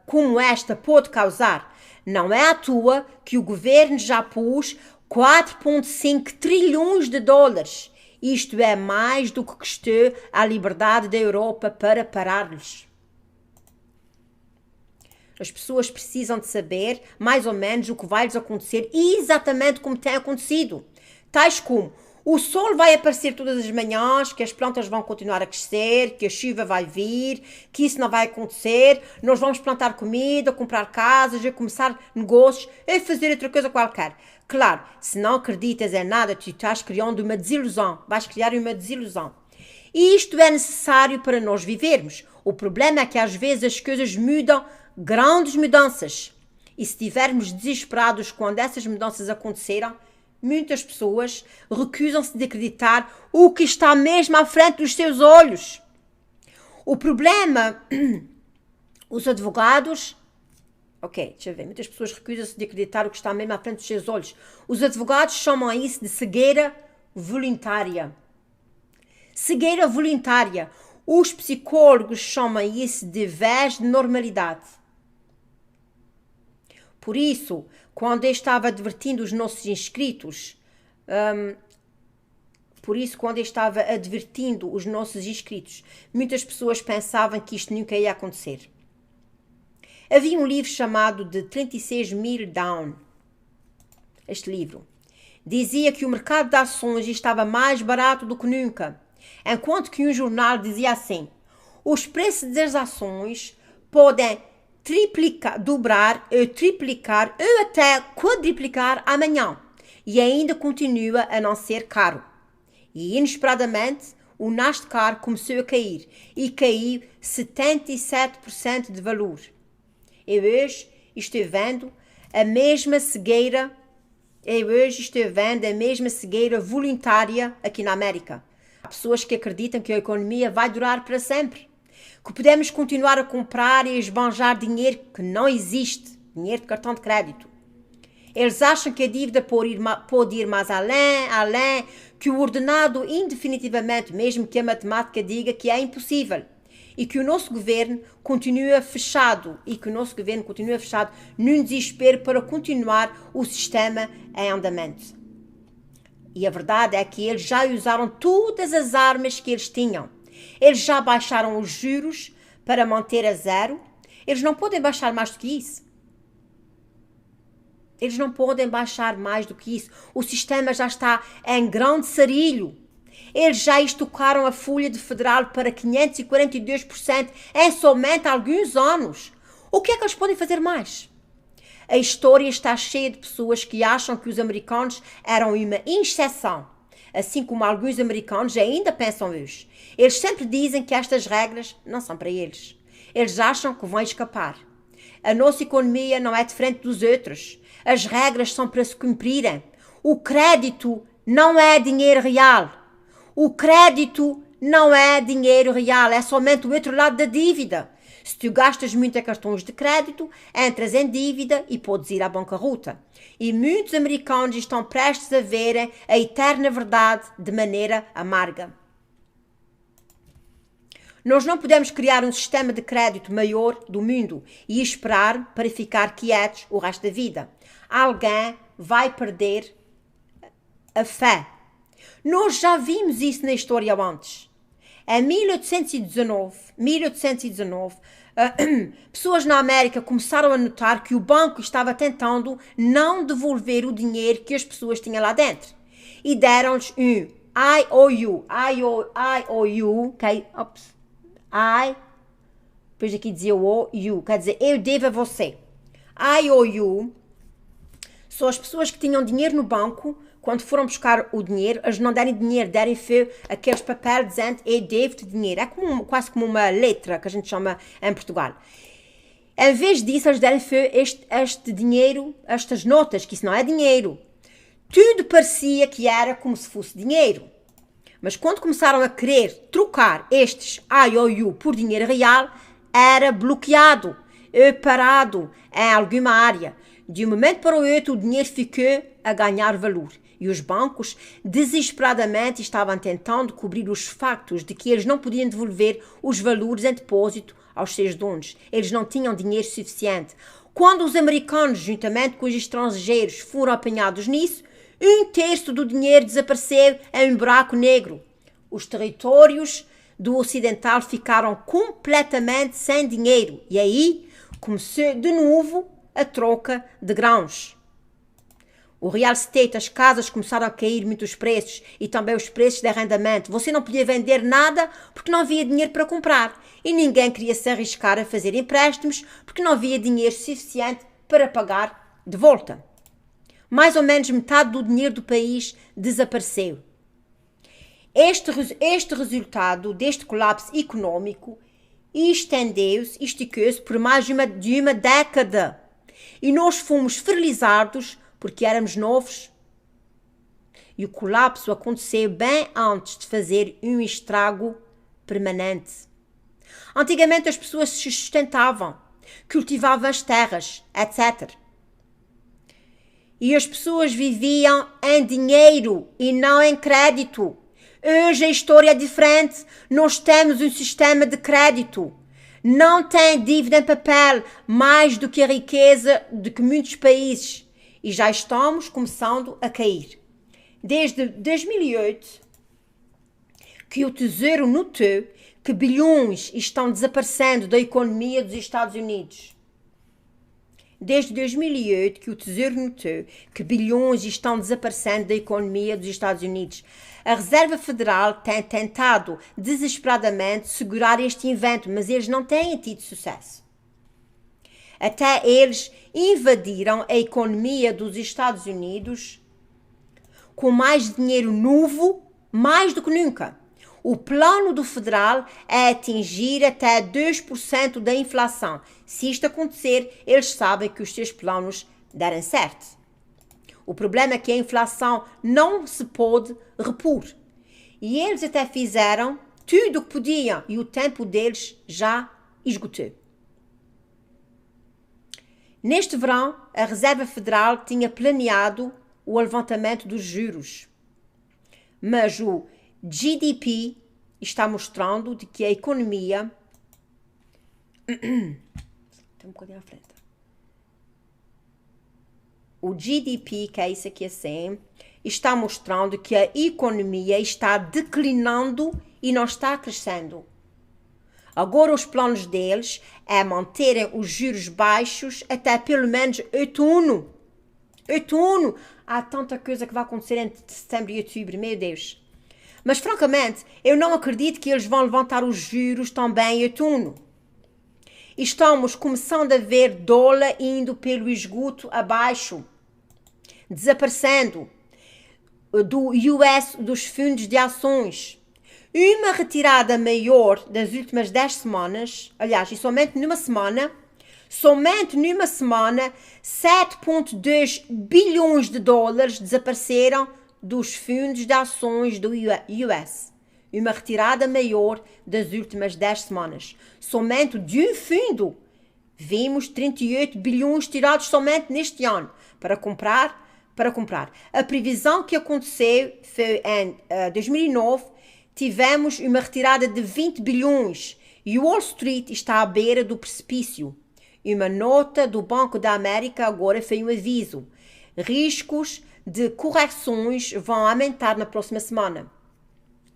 como esta pode causar, não é à toa que o governo já pôs 4,5 trilhões de dólares. Isto é mais do que custou à liberdade da Europa para parar-lhes. As pessoas precisam de saber mais ou menos o que vai lhes acontecer exatamente como tem acontecido. Tais como: o sol vai aparecer todas as manhãs, que as plantas vão continuar a crescer, que a chuva vai vir, que isso não vai acontecer, nós vamos plantar comida, comprar casas, começar negócios e fazer outra coisa qualquer. Claro, se não acreditas em nada, tu estás criando uma desilusão, vais criar uma desilusão. E isto é necessário para nós vivermos. O problema é que às vezes as coisas mudam, grandes mudanças. E se estivermos desesperados quando essas mudanças aconteceram, muitas pessoas recusam-se de acreditar o que está mesmo à frente dos seus olhos. O problema, os advogados... muitas pessoas recusam-se de acreditar o que está mesmo à frente dos seus olhos. Os advogados chamam isso de cegueira voluntária. Cegueira voluntária. Os psicólogos chamam isso de vez de normalidade. Por isso, quando eu estava advertindo os nossos inscritos, muitas pessoas pensavam que isto nunca ia acontecer. Havia um livro chamado de 36.000 Down. Este livro dizia que o mercado de ações estava mais barato do que nunca, enquanto que um jornal dizia assim: os preços das ações podem dobrar, ou triplicar, ou até quadriplicar amanhã, e ainda continua a não ser caro. E inesperadamente o Nasdaq começou a cair, e caiu 77% de valor. Eu hoje estou vendo a mesma cegueira voluntária aqui na América. pessoas que acreditam que a economia vai durar para sempre, que podemos continuar a comprar e esbanjar dinheiro que não existe, dinheiro de cartão de crédito. Eles acham que a dívida pode ir mais além, que o ordenado indefinitivamente, mesmo que a matemática diga que é impossível, e que o nosso governo continua fechado, num desespero para continuar o sistema em andamento. E a verdade é que eles já usaram todas as armas que eles tinham. Eles já baixaram os juros para manter a zero. Eles não podem baixar mais do que isso. O sistema já está em grande sarilho. Eles já estocaram a folha de federal para 542% em somente alguns anos. O que é que eles podem fazer mais? A história está cheia de pessoas que acham que os americanos eram uma exceção, assim como alguns americanos ainda pensam hoje. Eles sempre dizem que estas regras não são para eles. Eles acham que vão escapar. A nossa economia não é diferente dos outros. As regras são para se cumprirem. O crédito não é dinheiro real. É somente o outro lado da dívida. Se tu gastas muito em cartões de crédito, entras em dívida e podes ir à bancarrota. E muitos americanos estão prestes a verem a eterna verdade de maneira amarga. Nós não podemos criar um sistema de crédito maior do mundo e esperar para ficar quietos o resto da vida. Alguém vai perder a fé. Nós já vimos isso na história antes. Em 1819, pessoas na América começaram a notar que o banco estava tentando não devolver o dinheiro que as pessoas tinham lá dentro. E deram-lhes um IOU, depois aqui dizia o OU, quer dizer, eu devo a você. IOU, são as pessoas que tinham dinheiro no banco, quando foram buscar o dinheiro, eles não derem dinheiro, derem aqueles papéis dizendo eu devo-te dinheiro. É quase como uma letra que a gente chama em Portugal. Em vez disso, eles derem este dinheiro, estas notas, que isso não é dinheiro. Tudo parecia que era como se fosse dinheiro. Mas quando começaram a querer trocar estes IOU por dinheiro real, era bloqueado, parado em alguma área. De um momento para o outro, o dinheiro ficou a ganhar valor. E os bancos desesperadamente estavam tentando cobrir os factos de que eles não podiam devolver os valores em depósito aos seus donos. Eles não tinham dinheiro suficiente. Quando os americanos, juntamente com os estrangeiros, foram apanhados nisso, 1/3 do dinheiro desapareceu em um buraco negro. Os territórios do Ocidental ficaram completamente sem dinheiro. E aí começou de novo a troca de grãos. O real estate, as casas começaram a cair muito os preços e também os preços de arrendamento. Você não podia vender nada porque não havia dinheiro para comprar. E ninguém queria se arriscar a fazer empréstimos porque não havia dinheiro suficiente para pagar de volta. Mais ou menos metade do dinheiro do país desapareceu. Este resultado deste colapso econômico esticou-se por mais de uma década. E nós fomos ferilizados porque éramos novos. E o colapso aconteceu bem antes de fazer um estrago permanente. Antigamente as pessoas se sustentavam, cultivavam as terras, etc. E as pessoas viviam em dinheiro e não em crédito. Hoje a história é diferente. Nós temos um sistema de crédito. Não tem dívida em papel mais do que a riqueza de que muitos países. E já estamos começando a cair. Desde 2008, que o Tesouro notou que bilhões estão desaparecendo da economia dos Estados Unidos. Desde 2008, que o Tesouro notou que bilhões estão desaparecendo da economia dos Estados Unidos. A Reserva Federal tem tentado desesperadamente segurar este evento, mas eles não têm tido sucesso. Até eles invadiram a economia dos Estados Unidos com mais dinheiro novo, mais do que nunca. O plano do federal é atingir até 2% da inflação. Se isto acontecer, eles sabem que os seus planos deram certo. O problema é que a inflação não se pode repor. E eles até fizeram tudo o que podiam e o tempo deles já esgotou. Neste verão, a Reserva Federal tinha planeado o levantamento dos juros, mas o GDP está mostrando de que a economia... Tem um bocadinho à frente. O GDP, que é isso aqui assim, está mostrando que a economia está declinando e não está crescendo. Agora os planos deles é manterem os juros baixos até pelo menos outono. Outono! Há tanta coisa que vai acontecer entre setembro e outubro, meu Deus. Mas francamente, eu não acredito que eles vão levantar os juros também em outono. Estamos começando a ver dólar indo pelo esgoto abaixo, desaparecendo do US, dos fundos de ações. Uma retirada maior das últimas 10 semanas, aliás, e somente numa semana, 7,2 bilhões de dólares desapareceram dos fundos de ações do US. Uma retirada maior das últimas 10 semanas. Somente de um fundo, vimos 38 bilhões tirados somente neste ano para comprar. A previsão que aconteceu foi em 2009, tivemos uma retirada de 20 bilhões e Wall Street está à beira do precipício. Uma nota do Banco da América agora foi um aviso. Riscos de correções vão aumentar na próxima semana.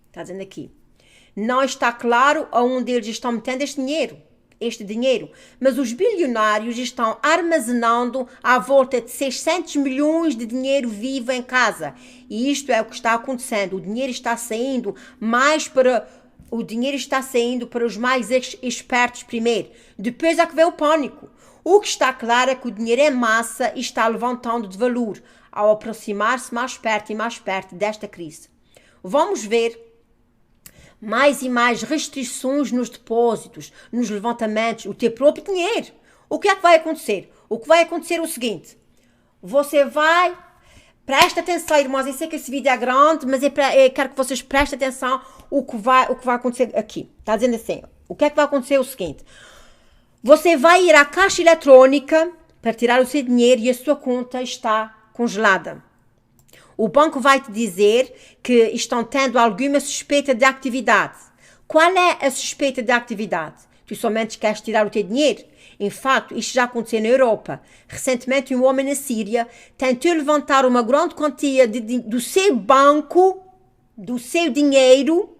Está dizendo aqui. Não está claro aonde eles estão metendo este dinheiro, mas os bilionários estão armazenando à volta de 600 milhões de dinheiro vivo em casa. E isto é o que está acontecendo. O dinheiro está saindo para os mais espertos primeiro. Depois é que vem o pânico. O que está claro é que o dinheiro em massa está levantando de valor ao aproximar-se mais perto e mais perto desta crise. Vamos ver mais e mais restrições nos depósitos, nos levantamentos, o teu próprio dinheiro. O que é que vai acontecer? O que vai acontecer é o seguinte. Você vai... Presta atenção, irmãos. Eu sei que esse vídeo é grande, mas eu quero que vocês prestem atenção o que vai acontecer aqui. Está dizendo assim. O que é que vai acontecer é o seguinte. Você vai ir à caixa eletrónica para tirar o seu dinheiro e a sua conta está congelada. O banco vai te dizer que estão tendo alguma suspeita de atividade. Qual é a suspeita de atividade? Tu somente queres tirar o teu dinheiro? Em fato, isto já aconteceu na Europa. Recentemente, um homem na Síria tentou levantar uma grande quantia do seu banco, do seu dinheiro.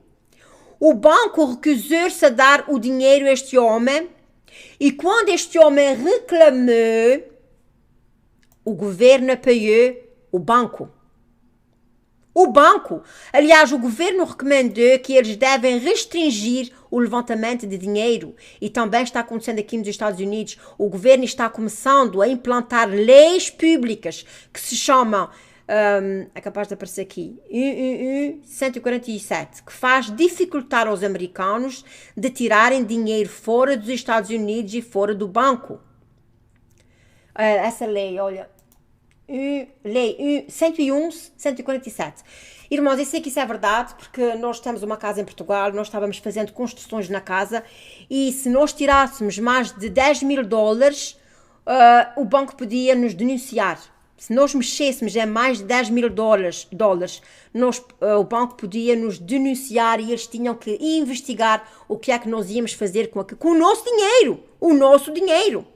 O banco recusou-se a dar o dinheiro a este homem. E quando este homem reclamou, o governo apoiou o banco. Aliás, o governo recomendou que eles devem restringir o levantamento de dinheiro. E também está acontecendo aqui nos Estados Unidos. O governo está começando a implantar leis públicas que se chamam, é capaz de aparecer aqui, 147, que faz dificultar aos americanos de tirarem dinheiro fora dos Estados Unidos e fora do banco. Essa lei, olha... Lei 147. Irmãos, eu sei que isso é verdade, porque nós temos uma casa em Portugal, nós estávamos fazendo construções na casa e se nós tirássemos mais de 10 mil dólares, o banco podia nos denunciar. Se nós mexêssemos em mais de 10 mil dólares, o banco podia nos denunciar e eles tinham que investigar o que é que nós íamos fazer com o nosso dinheiro.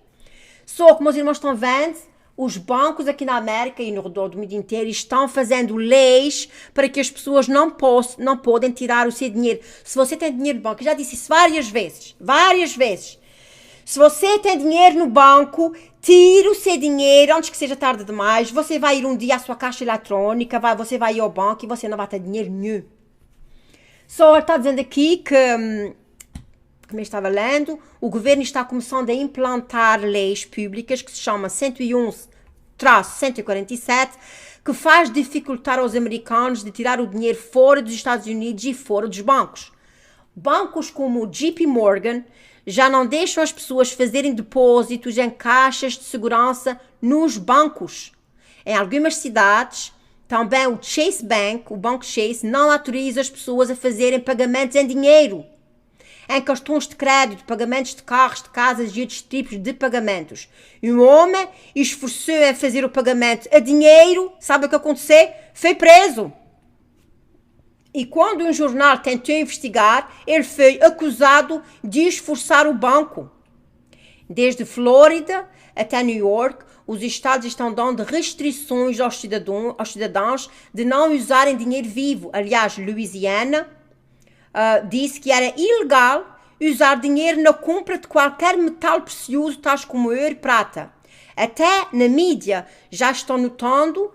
Só que meus irmãos estão vendo, os bancos aqui na América e no redor do mundo inteiro estão fazendo leis para que as pessoas não podem tirar o seu dinheiro. Se você tem dinheiro no banco, eu já disse isso várias vezes. Se você tem dinheiro no banco, tire o seu dinheiro antes que seja tarde demais. Você vai ir um dia à sua caixa eletrónica, você vai ir ao banco e você não vai ter dinheiro nenhum. Só está dizendo aqui que... como eu estava lendo, o governo está começando a implantar leis públicas que se chama 101-147, que faz dificultar aos americanos de tirar o dinheiro fora dos Estados Unidos e fora dos bancos. Bancos como o JP Morgan já não deixam as pessoas fazerem depósitos em caixas de segurança nos bancos. Em algumas cidades, também o Chase Bank, o Banco Chase, não autoriza as pessoas a fazerem pagamentos em dinheiro, em cartões de crédito, pagamentos de carros, de casas e outros tipos de pagamentos. E um homem esforçou em fazer o pagamento a dinheiro, sabe o que aconteceu? Foi preso. E quando um jornal tentou investigar, ele foi acusado de esforçar o banco. Desde Flórida até New York, os estados estão dando restrições aos cidadãos de não usarem dinheiro vivo. Aliás, Louisiana disse que era ilegal usar dinheiro na compra de qualquer metal precioso, tais como ouro e prata. Até na mídia já estão notando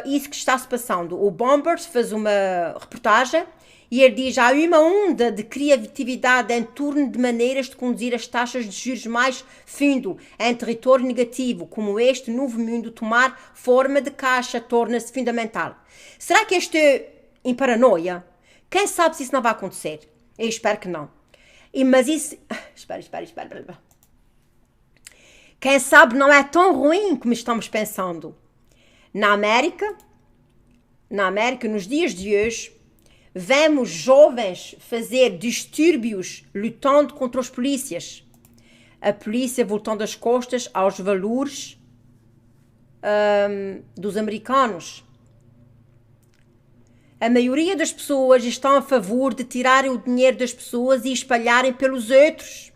isso que está se passando. O Bombers fez uma reportagem e ele diz: há uma onda de criatividade em torno de maneiras de conduzir as taxas de juros mais fundo em território negativo, como este novo mundo tomar forma de caixa torna-se fundamental. Será que estou em paranoia? Quem sabe se isso não vai acontecer? Eu espero que não. Mas isso... Espera. Quem sabe não é tão ruim como estamos pensando. Na América, nos dias de hoje, vemos jovens fazer distúrbios lutando contra os polícias. A polícia voltando as costas aos valores dos americanos. A maioria das pessoas estão a favor de tirarem o dinheiro das pessoas e espalharem pelos outros.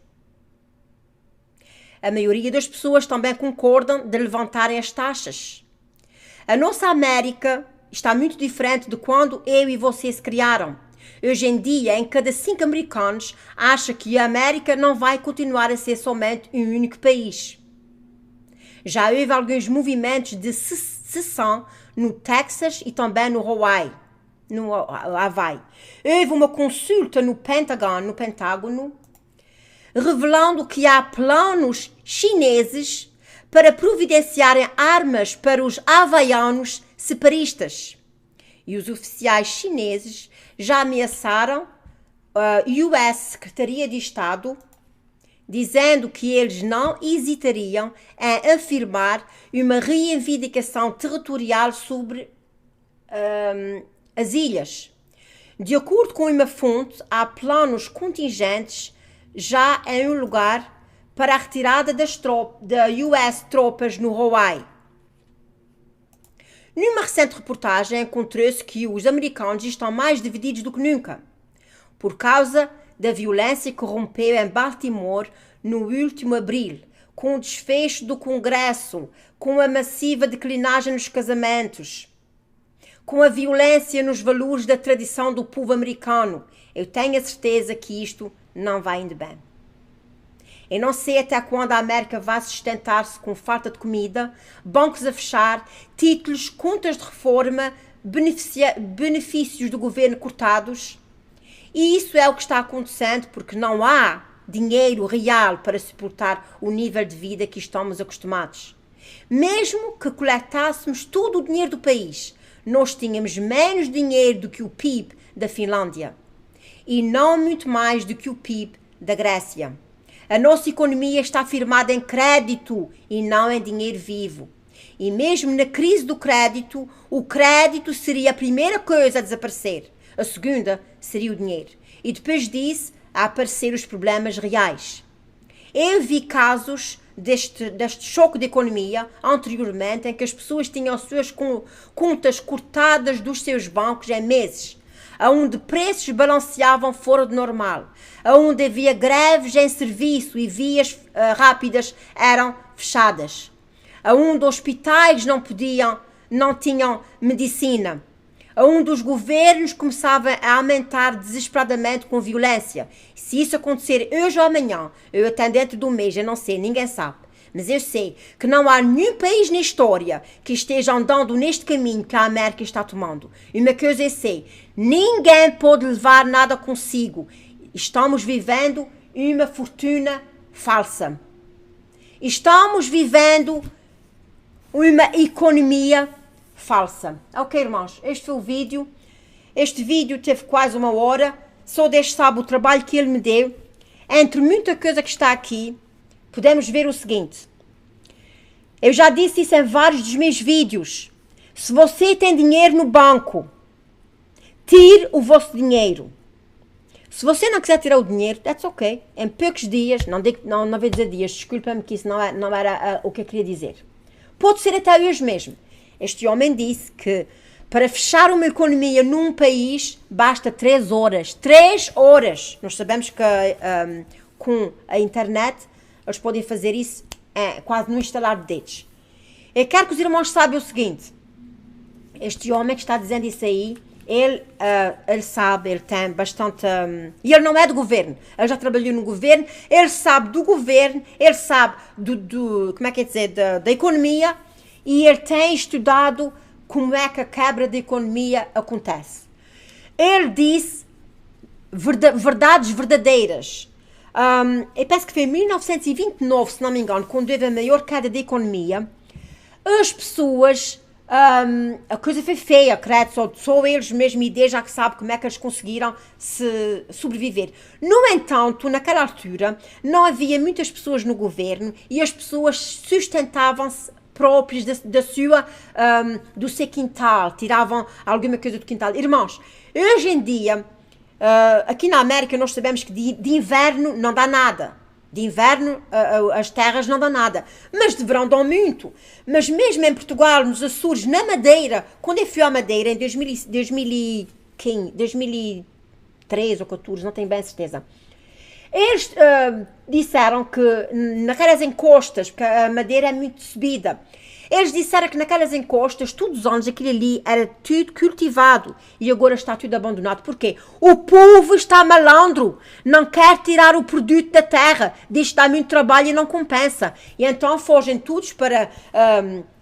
A maioria das pessoas também concordam de levantarem as taxas. A nossa América está muito diferente de quando eu e você se criaram. Hoje em dia, em cada 5 americanos, acha que a América não vai continuar a ser somente um único país. Já houve alguns movimentos de secessão no Texas e também no Hawaii. No Havaí. Houve uma consulta no Pentágono, revelando que há planos chineses para providenciarem armas para os havaianos separatistas. E os oficiais chineses já ameaçaram a US Secretaria de Estado, dizendo que eles não hesitariam em afirmar uma reivindicação territorial sobre as ilhas. De acordo com uma fonte, há planos contingentes já em um lugar para a retirada da US tropas no Hawaii. Numa recente reportagem, encontrou-se que os americanos estão mais divididos do que nunca, por causa da violência que rompeu em Baltimore no último abril, com o desfecho do Congresso, com a massiva declinagem nos casamentos, com a violência nos valores da tradição do povo americano. Eu tenho a certeza que isto não vai indo bem. Eu não sei até quando a América vai sustentar-se com falta de comida, bancos a fechar, títulos, contas de reforma, benefícios do governo cortados. E isso é o que está acontecendo porque não há dinheiro real para suportar o nível de vida que estamos acostumados. Mesmo que coletássemos todo o dinheiro do país, nós tínhamos menos dinheiro do que o PIB da Finlândia e não muito mais do que o PIB da Grécia. A nossa economia está firmada em crédito e não em dinheiro vivo. E mesmo na crise do crédito, o crédito seria a primeira coisa a desaparecer. A segunda seria o dinheiro. E depois disso, a aparecer os problemas reais. Eu vi casos deste choque de economia anteriormente em que as pessoas tinham as suas contas cortadas dos seus bancos em meses, onde preços balanceavam fora do normal, onde havia greves em serviço e vias rápidas eram fechadas, onde hospitais não tinham medicina, onde os governos começavam a aumentar desesperadamente com violência. Se isso acontecer hoje ou amanhã, ou até dentro de um mês, eu não sei, ninguém sabe. Mas eu sei que não há nenhum país na história que esteja andando neste caminho que a América está tomando. E uma coisa eu sei, ninguém pode levar nada consigo. Estamos vivendo uma fortuna falsa. Estamos vivendo uma economia falsa. Ok, irmãos, este foi o vídeo. Este vídeo teve quase 1 hora. Só Deus sabe o trabalho que ele me deu. Entre muita coisa que está aqui, podemos ver o seguinte. Eu já disse isso em vários dos meus vídeos. Se você tem dinheiro no banco, tire o vosso dinheiro. Se você não quiser tirar o dinheiro, that's ok. Em poucos dias, não vou dizer dias, desculpa-me que isso não era o que eu queria dizer. Pode ser até hoje mesmo. Este homem disse que para fechar uma economia num país basta 3 horas. 3 horas! Nós sabemos que com a internet eles podem fazer isso quase no instalar de dedos. Eu quero que os irmãos saibam o seguinte. Este homem que está dizendo isso aí, ele sabe, ele tem bastante... e ele não é do governo, ele já trabalhou no governo, ele sabe do governo, ele sabe como é que é dizer, da economia, e ele tem estudado como é que a quebra da economia acontece. Ele disse verdades verdadeiras. Eu penso que foi em 1929, se não me engano, quando houve a maior queda da economia, as pessoas... a coisa foi feia, credo, só eles mesmo e Deus já que sabe como é que eles conseguiram sobreviver. No entanto, naquela altura, não havia muitas pessoas no governo e as pessoas sustentavam-se próprios do seu quintal, tiravam alguma coisa do quintal. Irmãos, hoje em dia, aqui na América nós sabemos que de inverno não dá nada. De inverno as terras não dão nada, mas de verão dão muito. Mas mesmo em Portugal, nos Açores, na Madeira, quando eu fui à Madeira em 2003 ou 2014, não tenho bem certeza, eles disseram que naquelas encostas, porque a Madeira é muito subida, eles disseram que naquelas encostas, todos os anos, aquilo ali era tudo cultivado e agora está tudo abandonado. Porquê? O povo está malandro, não quer tirar o produto da terra, diz que dá muito trabalho e não compensa. E então fogem todos para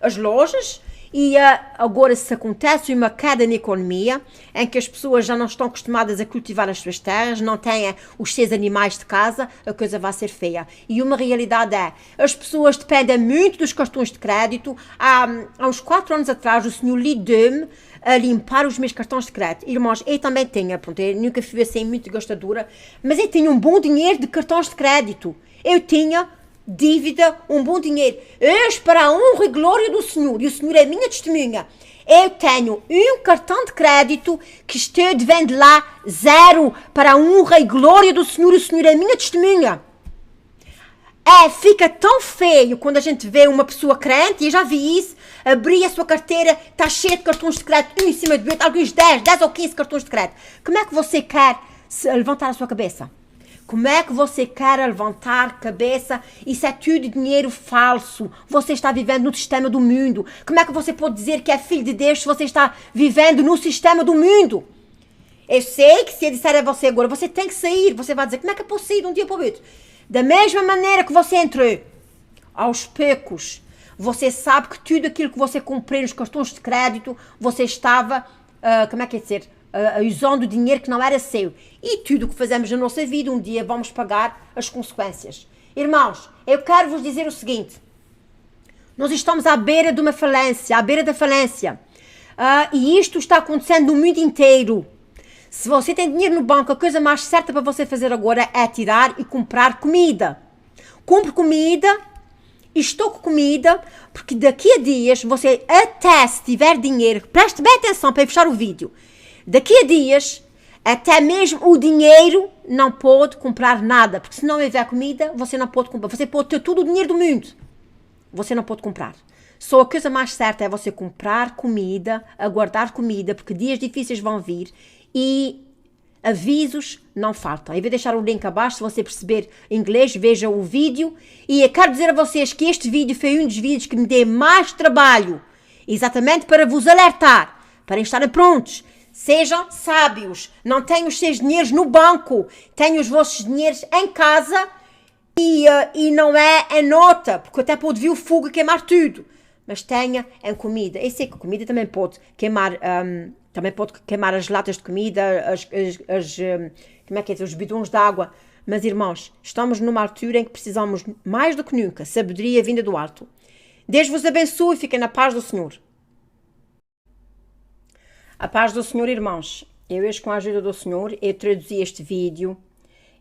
as lojas e agora se acontece uma queda na economia, em que as pessoas já não estão acostumadas a cultivar as suas terras, não têm os seus animais de casa, a coisa vai ser feia. E uma realidade é, as pessoas dependem muito dos cartões de crédito. Há uns 4 anos atrás, o senhor lidou-me a limpar os meus cartões de crédito. Irmãos, eu também tinha, pronto, eu nunca fui assim muito gastadora, mas eu tinha um bom dinheiro de cartões de crédito. Eu tinha dívida, um bom dinheiro. Eis para a honra e glória do Senhor, e o Senhor é minha testemunha. Eu tenho um cartão de crédito que estou devendo lá 0 para a honra e glória do Senhor, e o Senhor é minha testemunha. Fica tão feio quando a gente vê uma pessoa crente, e eu já vi isso, abrir a sua carteira, está cheia de cartões de crédito, um em cima do outro, alguns 10 ou 15 cartões de crédito. Como é que você quer levantar a sua cabeça? Como é que você quer levantar cabeça? Isso é tudo dinheiro falso. Você está vivendo no sistema do mundo. Como é que você pode dizer que é filho de Deus se você está vivendo no sistema do mundo? Eu sei que se eu disser a você agora, você tem que sair. Você vai dizer, como é que eu posso sair de um dia para o outro? Da mesma maneira que você entrou, aos poucos, você sabe que tudo aquilo que você comprou nos cartões de crédito, você estava, como é que é dizer, usando dinheiro que não era seu. E tudo o que fazemos na nossa vida, um dia vamos pagar as consequências. Irmãos, eu quero vos dizer o seguinte. Nós estamos à beira de uma falência, à beira da falência. E isto está acontecendo no mundo inteiro. Se você tem dinheiro no banco, a coisa mais certa para você fazer agora é tirar e comprar comida. Compre comida, estoque comida, porque daqui a dias, você até se tiver dinheiro, preste bem atenção para fechar o vídeo. Daqui a dias, até mesmo o dinheiro não pode comprar nada, porque se não houver comida, você não pode comprar. Você pode ter todo o dinheiro do mundo, você não pode comprar. Só a coisa mais certa é você comprar comida, aguardar comida, porque dias difíceis vão vir e avisos não faltam. Eu vou deixar o link abaixo, se você perceber inglês, veja o vídeo. E eu quero dizer a vocês que este vídeo foi um dos vídeos que me deu mais trabalho, exatamente para vos alertar, para estarem prontos. Sejam sábios, não tenham os seus dinheiros no banco, tenham os vossos dinheiros em casa e não é em nota, porque até pode vir o fogo e queimar tudo, mas tenha em comida. Eu sei que a comida também pode queimar, as latas de comida, como é que é, os bidões de água, mas irmãos, estamos numa altura em que precisamos mais do que nunca, sabedoria vinda do alto. Deus vos abençoe e fiquem na paz do Senhor. A paz do Senhor, irmãos. Eu hoje, com a ajuda do Senhor, eu traduzi este vídeo.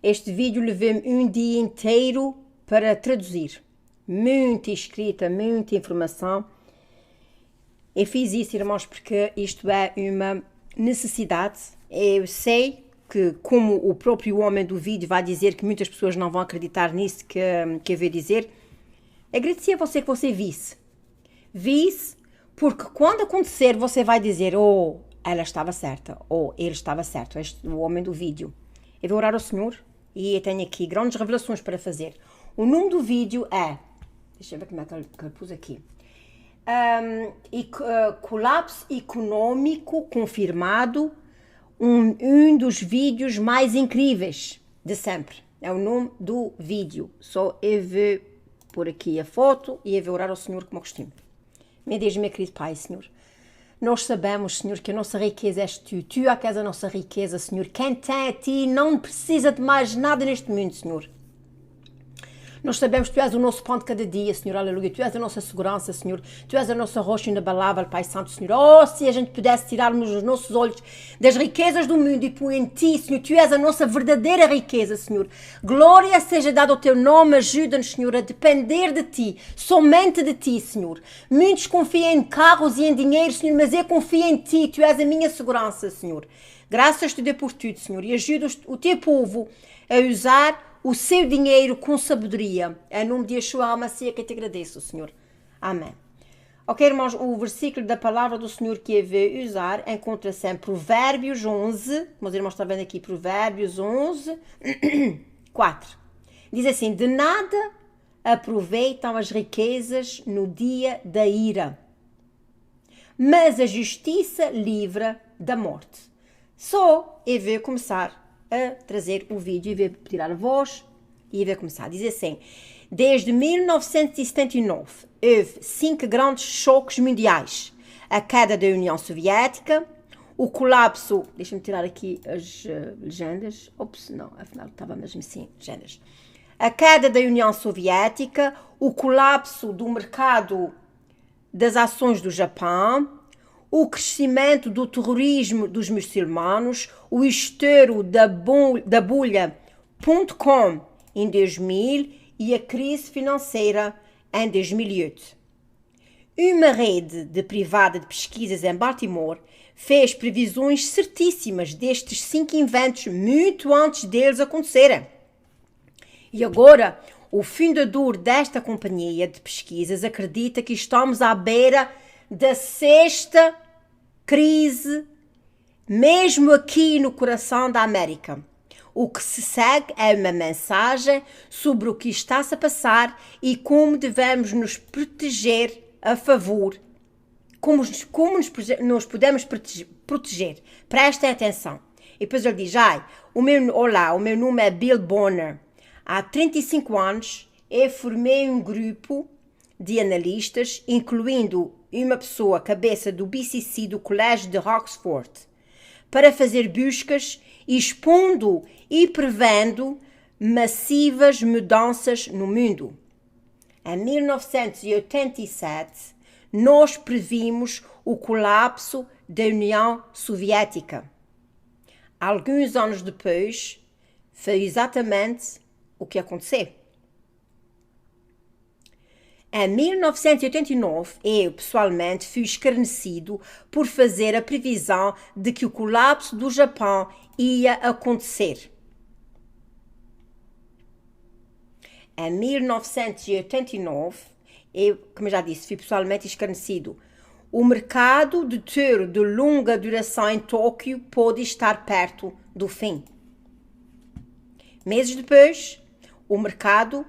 Este vídeo levei-me um dia inteiro para traduzir. Muita escrita, muita informação. Eu fiz isso, irmãos, porque isto é uma necessidade. Eu sei que, como o próprio homem do vídeo vai dizer que muitas pessoas não vão acreditar nisso que eu vou dizer, agradeci a você que você visse. Visse, porque quando acontecer você vai dizer, oh, ela estava certa, ou ele estava certo, o homem do vídeo. Eu vou orar ao Senhor e eu tenho aqui grandes revelações para fazer. O nome do vídeo é, deixa eu ver como é que eu pus aqui, colapso econômico confirmado, um dos vídeos mais incríveis de sempre. É o nome do vídeo. Só eu vou pôr aqui a foto e eu vou orar ao Senhor como costume. Meu Deus, meu querido Pai, Senhor, nós sabemos, Senhor, que a nossa riqueza és Tu. Tu é que és a nossa riqueza, Senhor. Quem tem a Ti não precisa de mais nada neste mundo, Senhor. Nós sabemos que Tu és o nosso pão de cada dia, Senhor, aleluia. Tu és a nossa segurança, Senhor. Tu és a nossa rocha inabalável, Pai Santo, Senhor. Oh, se a gente pudesse tirarmos os nossos olhos das riquezas do mundo e pôr em Ti, Senhor. Tu és a nossa verdadeira riqueza, Senhor. Glória seja dada ao Teu nome. Ajuda-nos, Senhor, a depender de Ti, somente de Ti, Senhor. Muitos confiam em carros e em dinheiro, Senhor, mas eu confio em Ti. Tu és a minha segurança, Senhor. Graças Te dê por tudo, Senhor. E ajuda o Teu povo a usar o seu dinheiro com sabedoria. Em nome de Yeshua HaMashiach que eu te agradeço, Senhor. Amém. Ok, irmãos, o versículo da palavra do Senhor que eu vou usar encontra-se em Provérbios 11. Meus irmãos estão vendo aqui, Provérbios 11, 4. Diz assim, de nada aproveitam as riquezas no dia da ira, mas a justiça livra da morte. Só eu vou começar a trazer o vídeo e vou tirar a voz e vou começar. Diz assim, desde 1979 houve 5 grandes choques mundiais. A queda da União Soviética, o colapso, deixa-me tirar aqui as legendas, ops, não, afinal estava mesmo assim, legendas. A queda da União Soviética, o colapso do mercado das ações do Japão, o crescimento do terrorismo dos muçulmanos, o estouro da bolha.com em 2000 e a crise financeira em 2008. Uma rede privada de pesquisas em Baltimore fez previsões certíssimas destes 5 eventos muito antes deles acontecerem. E agora, o fundador desta companhia de pesquisas acredita que estamos à beira da 6ª crise, mesmo aqui no coração da América. O que se segue é uma mensagem sobre o que está-se a passar e como devemos nos proteger a favor. Como nos podemos proteger. Prestem atenção. E depois ele diz, olá, o meu nome é Bill Bonner. Há 35 anos eu formei um grupo de analistas, incluindo uma pessoa cabeça do BCC do Colégio de Oxford, para fazer buscas expondo e prevendo massivas mudanças no mundo. Em 1987, nós previmos o colapso da União Soviética. Alguns anos depois, foi exatamente o que aconteceu. Em 1989, eu pessoalmente fui escarnecido por fazer a previsão de que o colapso do Japão ia acontecer. Em 1989, eu, como já disse, fui pessoalmente escarnecido. O mercado de touro de longa duração em Tóquio pode estar perto do fim. Meses depois, o mercado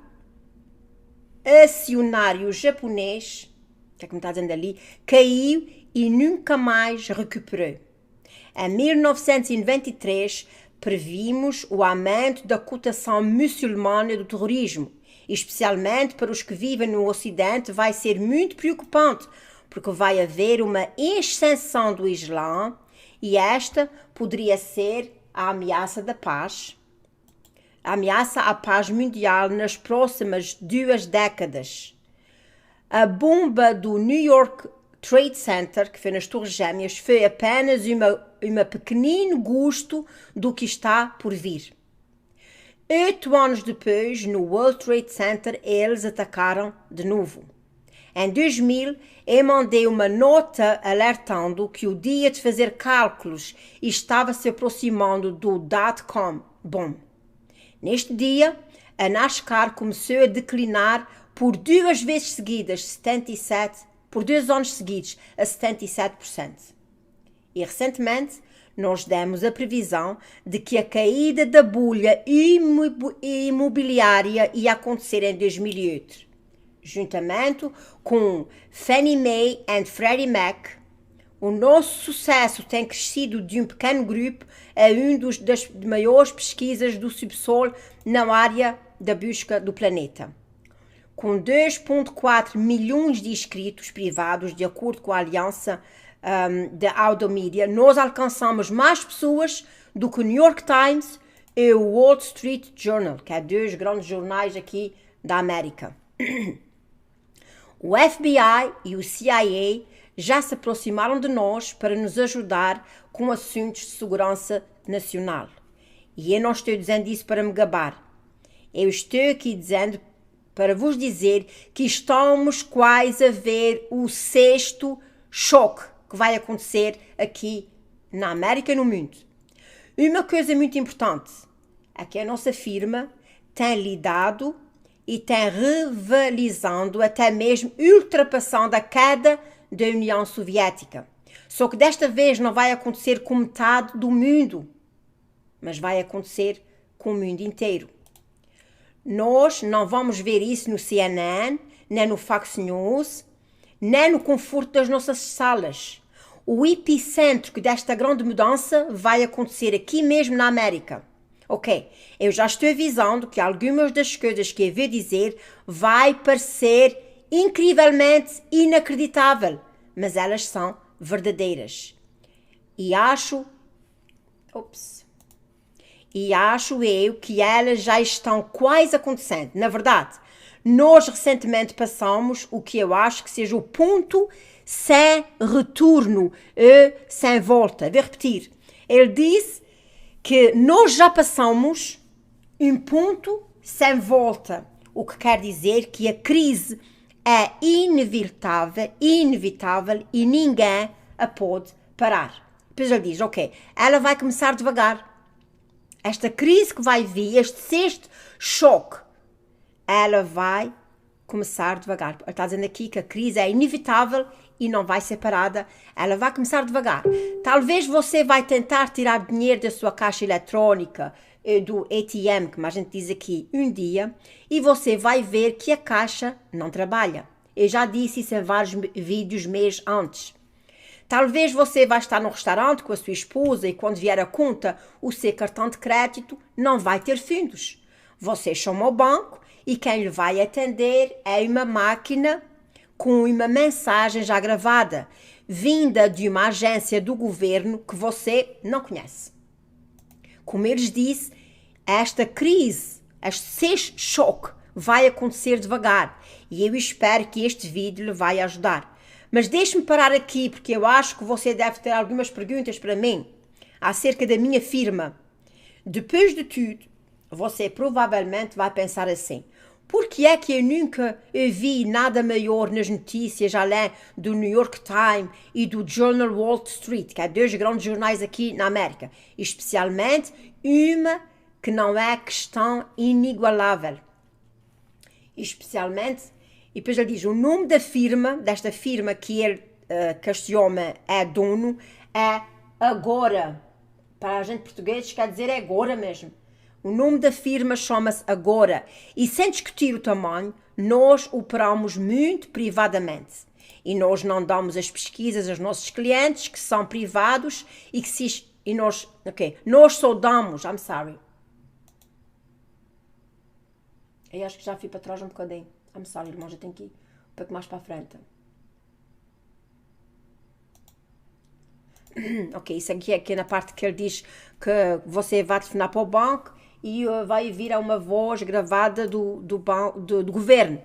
acionário japonês, que é como está dizendo ali, caiu e nunca mais recuperou. Em 1993, previmos o aumento da cotação muçulmana do terrorismo, especialmente para os que vivem no Ocidente, vai ser muito preocupante, porque vai haver uma extensão do Islã e esta poderia ser a ameaça da paz. A ameaça à paz mundial nas próximas 2 décadas. A bomba do New York Trade Center, que foi nas Torres Gêmeas, foi apenas uma pequenino gosto do que está por vir. 8 anos depois, no World Trade Center, eles atacaram de novo. Em 2000, eu mandei uma nota alertando que o dia de fazer cálculos estava se aproximando do dot-com boom. Neste dia, a NASCAR começou a declinar por 2 vezes seguidas, 77, por 2 anos seguidos, a 77%. E recentemente, nós demos a previsão de que a caída da bolha imobiliária ia acontecer em 2008. Juntamente com Fannie Mae e Freddie Mac, o nosso sucesso tem crescido de um pequeno grupo a das maiores pesquisas do subsolo na área da busca do planeta. Com 2,4 milhões de inscritos privados, de acordo com a Aliança da Audomedia, nós alcançamos mais pessoas do que o New York Times e o Wall Street Journal, que é 2 grandes jornais aqui da América. O FBI e o CIA já se aproximaram de nós para nos ajudar com assuntos de segurança nacional. E eu não estou dizendo isso para me gabar. Eu estou aqui dizendo para vos dizer que estamos quase a ver o 6º choque que vai acontecer aqui na América e no mundo. Uma coisa muito importante é que a nossa firma tem lidado e tem rivalizando, até mesmo ultrapassando a queda da União Soviética. Só que desta vez não vai acontecer com metade do mundo, mas vai acontecer com o mundo inteiro. Nós não vamos ver isso no CNN, nem no Fox News, nem no conforto das nossas salas. O epicentro desta grande mudança vai acontecer aqui mesmo na América. Ok, eu já estou avisando que algumas das coisas que eu vou dizer vai parecer incrivelmente inacreditável, mas elas são verdadeiras. E acho eu que elas já estão quase acontecendo. Na verdade, nós recentemente passamos o que eu acho que seja o ponto sem retorno e sem volta. Vou repetir. Ele disse que nós já passamos um ponto sem volta, o que quer dizer que a crise é inevitável e ninguém a pode parar. Depois ele diz, ok, ela vai começar devagar. Esta crise que vai vir, este 6º choque, ela vai começar devagar. Ele está dizendo aqui que a crise é inevitável e não vai ser parada. Ela vai começar devagar. Talvez você vai tentar tirar dinheiro da sua caixa eletrónica, do ATM, como a gente diz aqui, um dia, e você vai ver que a caixa não trabalha. Eu já disse isso em vários vídeos meses antes. Talvez você vai estar no restaurante com a sua esposa e quando vier a conta, o seu cartão de crédito não vai ter fundos. Você chama o banco e quem lhe vai atender é uma máquina com uma mensagem já gravada, vinda de uma agência do governo que você não conhece. Como eu lhes disse, esta crise, este 6º choque, vai acontecer devagar e eu espero que este vídeo lhe vai ajudar. Mas deixe-me parar aqui porque eu acho que você deve ter algumas perguntas para mim acerca da minha firma. Depois de tudo, você provavelmente vai pensar assim: por que é que eu nunca vi nada maior nas notícias além do New York Times e do Journal Wall Street, que é 2 grandes jornais aqui na América, especialmente uma que não é questão inigualável. Especialmente, e depois ele diz, o nome da firma, desta firma que ele, que este homem é dono, é Agora. Para a gente português quer dizer é agora mesmo. O nome da firma chama-se Agora e sem discutir o tamanho, nós operamos muito privadamente. E nós não damos as pesquisas aos nossos clientes que são privados e que nós só damos, I'm sorry. Eu acho que já fui para trás um bocadinho. I'm sorry, irmão, já tenho que ir um pouco mais para a frente. Ok, isso aqui é na parte que ele diz que você vai telefonar para o banco e vai vir a uma voz gravada do governo.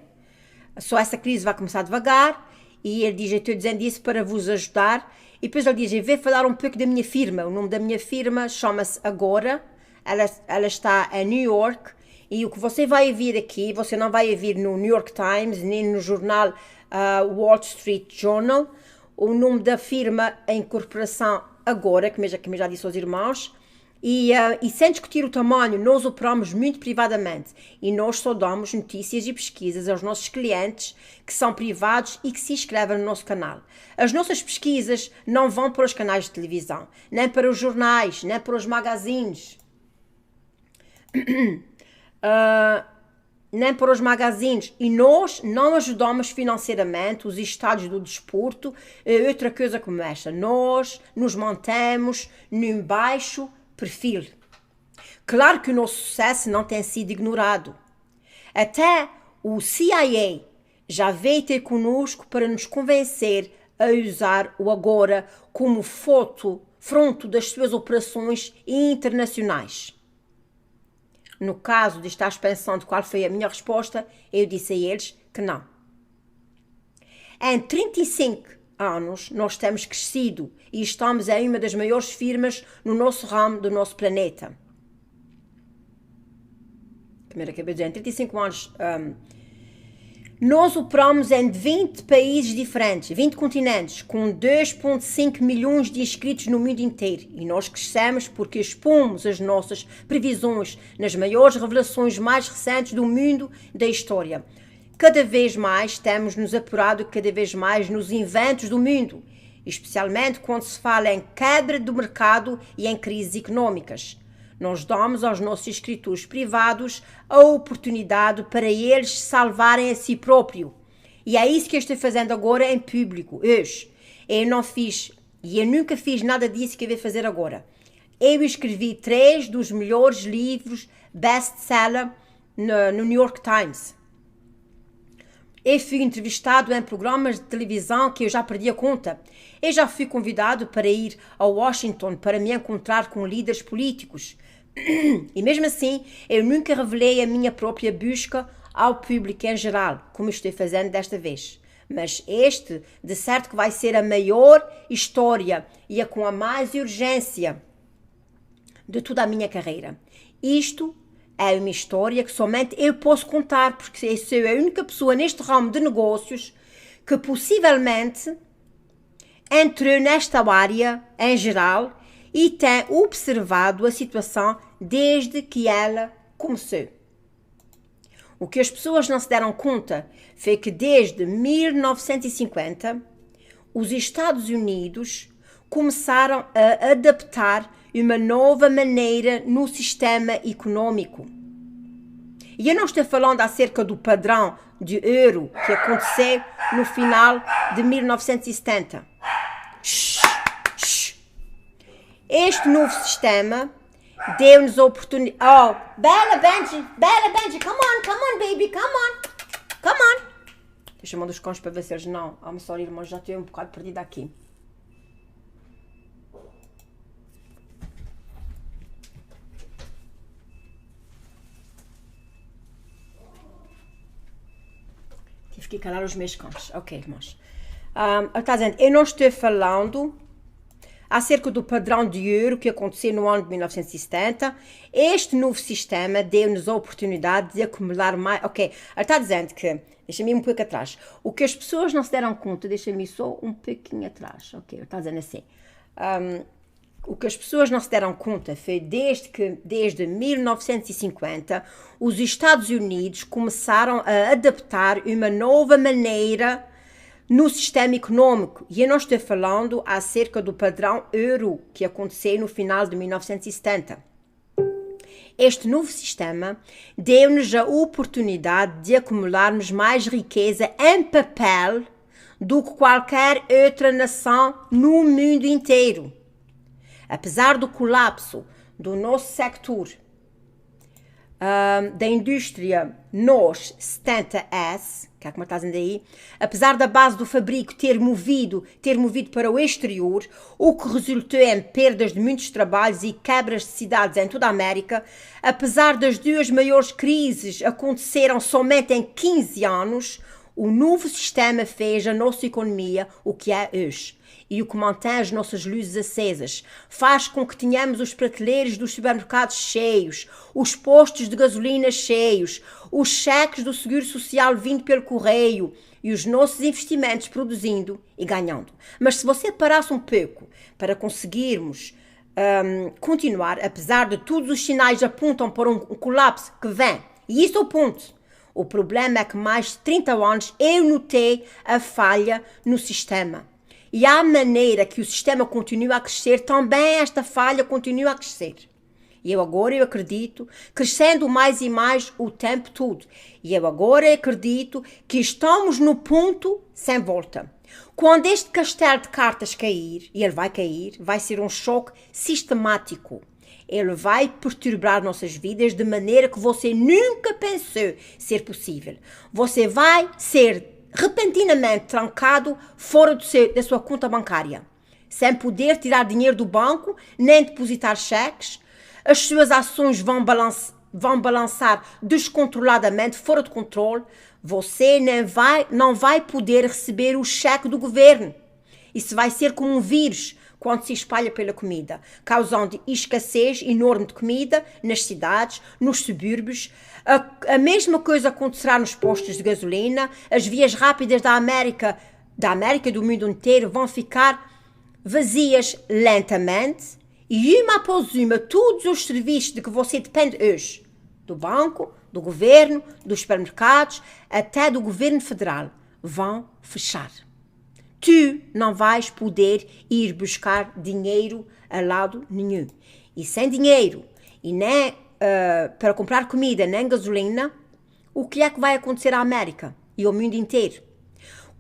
Só essa crise vai começar devagar e ele diz, eu estou dizendo isso para vos ajudar. E depois ele diz, eu vou falar um pouco da minha firma. O nome da minha firma chama-se Agora. Ela está em New York E o que você vai ouvir aqui, você não vai ouvir no New York Times, nem no jornal Wall Street Journal. O nome da firma, a incorporação agora, como eu já disse aos irmãos, e sem discutir o tamanho, nós operamos muito privadamente e nós só damos notícias e pesquisas aos nossos clientes que são privados e que se inscrevem no nosso canal. As nossas pesquisas não vão para os canais de televisão, nem para os jornais, nem para os magazines. Nem para os magazines, e nós não ajudamos financeiramente os estados do desporto, outra coisa como esta. Nós nos mantemos num baixo perfil. Claro que o nosso sucesso não tem sido ignorado. Até o CIA já veio ter conosco para nos convencer a usar o agora como fronte das suas operações internacionais. No caso de estares pensando qual foi a minha resposta, eu disse a eles que não. Em 35 anos, nós temos crescido e estamos em uma das maiores firmas no nosso ramo do nosso planeta. Primeiro acabei de dizer, em 35 anos, nós operamos em 20 países diferentes, 20 continentes, com 2,5 milhões de inscritos no mundo inteiro. E nós crescemos porque expomos as nossas previsões nas maiores revelações mais recentes do mundo da história. Cada vez mais temos nos apurado cada vez mais nos inventos do mundo, especialmente quando se fala em quebra do mercado e em crises económicas. Nós damos aos nossos escritores privados a oportunidade para eles salvarem a si próprio. E é isso que eu estou fazendo agora em público, hoje. Eu nunca fiz nada disso que eu vou fazer agora. Eu escrevi 3 dos melhores livros best-seller no New York Times. Eu fui entrevistado em programas de televisão que eu já perdi a conta. Eu já fui convidado para ir a Washington para me encontrar com líderes políticos. E mesmo assim, eu nunca revelei a minha própria busca ao público em geral, como estou fazendo desta vez. Mas este, de certo, que vai ser a maior história e a com a mais urgência de toda a minha carreira. Isto é uma história que somente eu posso contar, porque eu sou a única pessoa neste ramo de negócios que possivelmente entrou nesta área em geral e tem observado a situação desde que ela começou. O que as pessoas não se deram conta foi que desde 1950 os Estados Unidos começaram a adaptar uma nova maneira no sistema econômico. E eu não estou falando acerca do padrão de euro que aconteceu no final de 1970. Este novo sistema deu-nos a oportunidade... Oh, Bella Benji, come on, baby, come on. Estou chamando os cães para ver se eles não... I'm sorry, irmãos, já estou um bocado perdida aqui. Tive que calar os meus cães. Ok, irmãos. Está dizendo, eu não estou falando acerca do padrão de euro que aconteceu no ano de 1970. Este novo sistema deu-nos a oportunidade de acumular mais... Ok, está dizendo que... Deixa-me ir um pouco atrás. O que as pessoas não se deram conta, deixa-me ir só um pouquinho atrás. Ok, está dizendo assim. O que as pessoas não se deram conta foi desde 1950 os Estados Unidos começaram a adaptar uma nova maneira no sistema econômico. E eu não estou falando acerca do padrão euro que aconteceu no final de 1970. Este novo sistema deu-nos a oportunidade de acumularmos mais riqueza em papel do que qualquer outra nação no mundo inteiro. Apesar do colapso do nosso sector da indústria NOS 70S, que é como está dizendo aí, apesar da base do fabrico ter movido para o exterior, o que resultou em perdas de muitos trabalhos e quebras de cidades em toda a América, apesar das 2 maiores crises aconteceram somente em 15 anos, O novo sistema fez a nossa economia o que é hoje e o que mantém as nossas luzes acesas. Faz com que tenhamos os prateleiros dos supermercados cheios, os postos de gasolina cheios, os cheques do seguro social vindo pelo correio e os nossos investimentos produzindo e ganhando. Mas se você parasse um pouco para conseguirmos continuar, apesar de todos os sinais apontam para um colapso que vem, e isso é o ponto. O problema é que mais de 30 anos eu notei a falha no sistema. E à maneira que o sistema continua a crescer, também esta falha continua a crescer. E eu acredito, crescendo mais e mais o tempo todo. E eu agora acredito que estamos no ponto sem volta. Quando este castelo de cartas cair, e ele vai cair, vai ser um choque sistemático. Ele vai perturbar nossas vidas de maneira que você nunca pensou ser possível. Você vai ser repentinamente trancado fora da sua conta bancária, sem poder tirar dinheiro do banco, nem depositar cheques. As suas ações vão balançar descontroladamente, fora de controle. Você não vai poder receber o cheque do governo. Isso vai ser como um vírus quando se espalha pela comida, causando escassez enorme de comida nas cidades, nos subúrbios. A mesma coisa acontecerá nos postos de gasolina. As vias rápidas da América e do mundo inteiro vão ficar vazias lentamente e uma após uma todos os serviços de que você depende hoje, do banco, do governo, dos supermercados, até do governo federal, vão fechar. Tu não vais poder ir buscar dinheiro a lado nenhum. E sem dinheiro, e nem para comprar comida, nem gasolina, o que é que vai acontecer à América e ao mundo inteiro?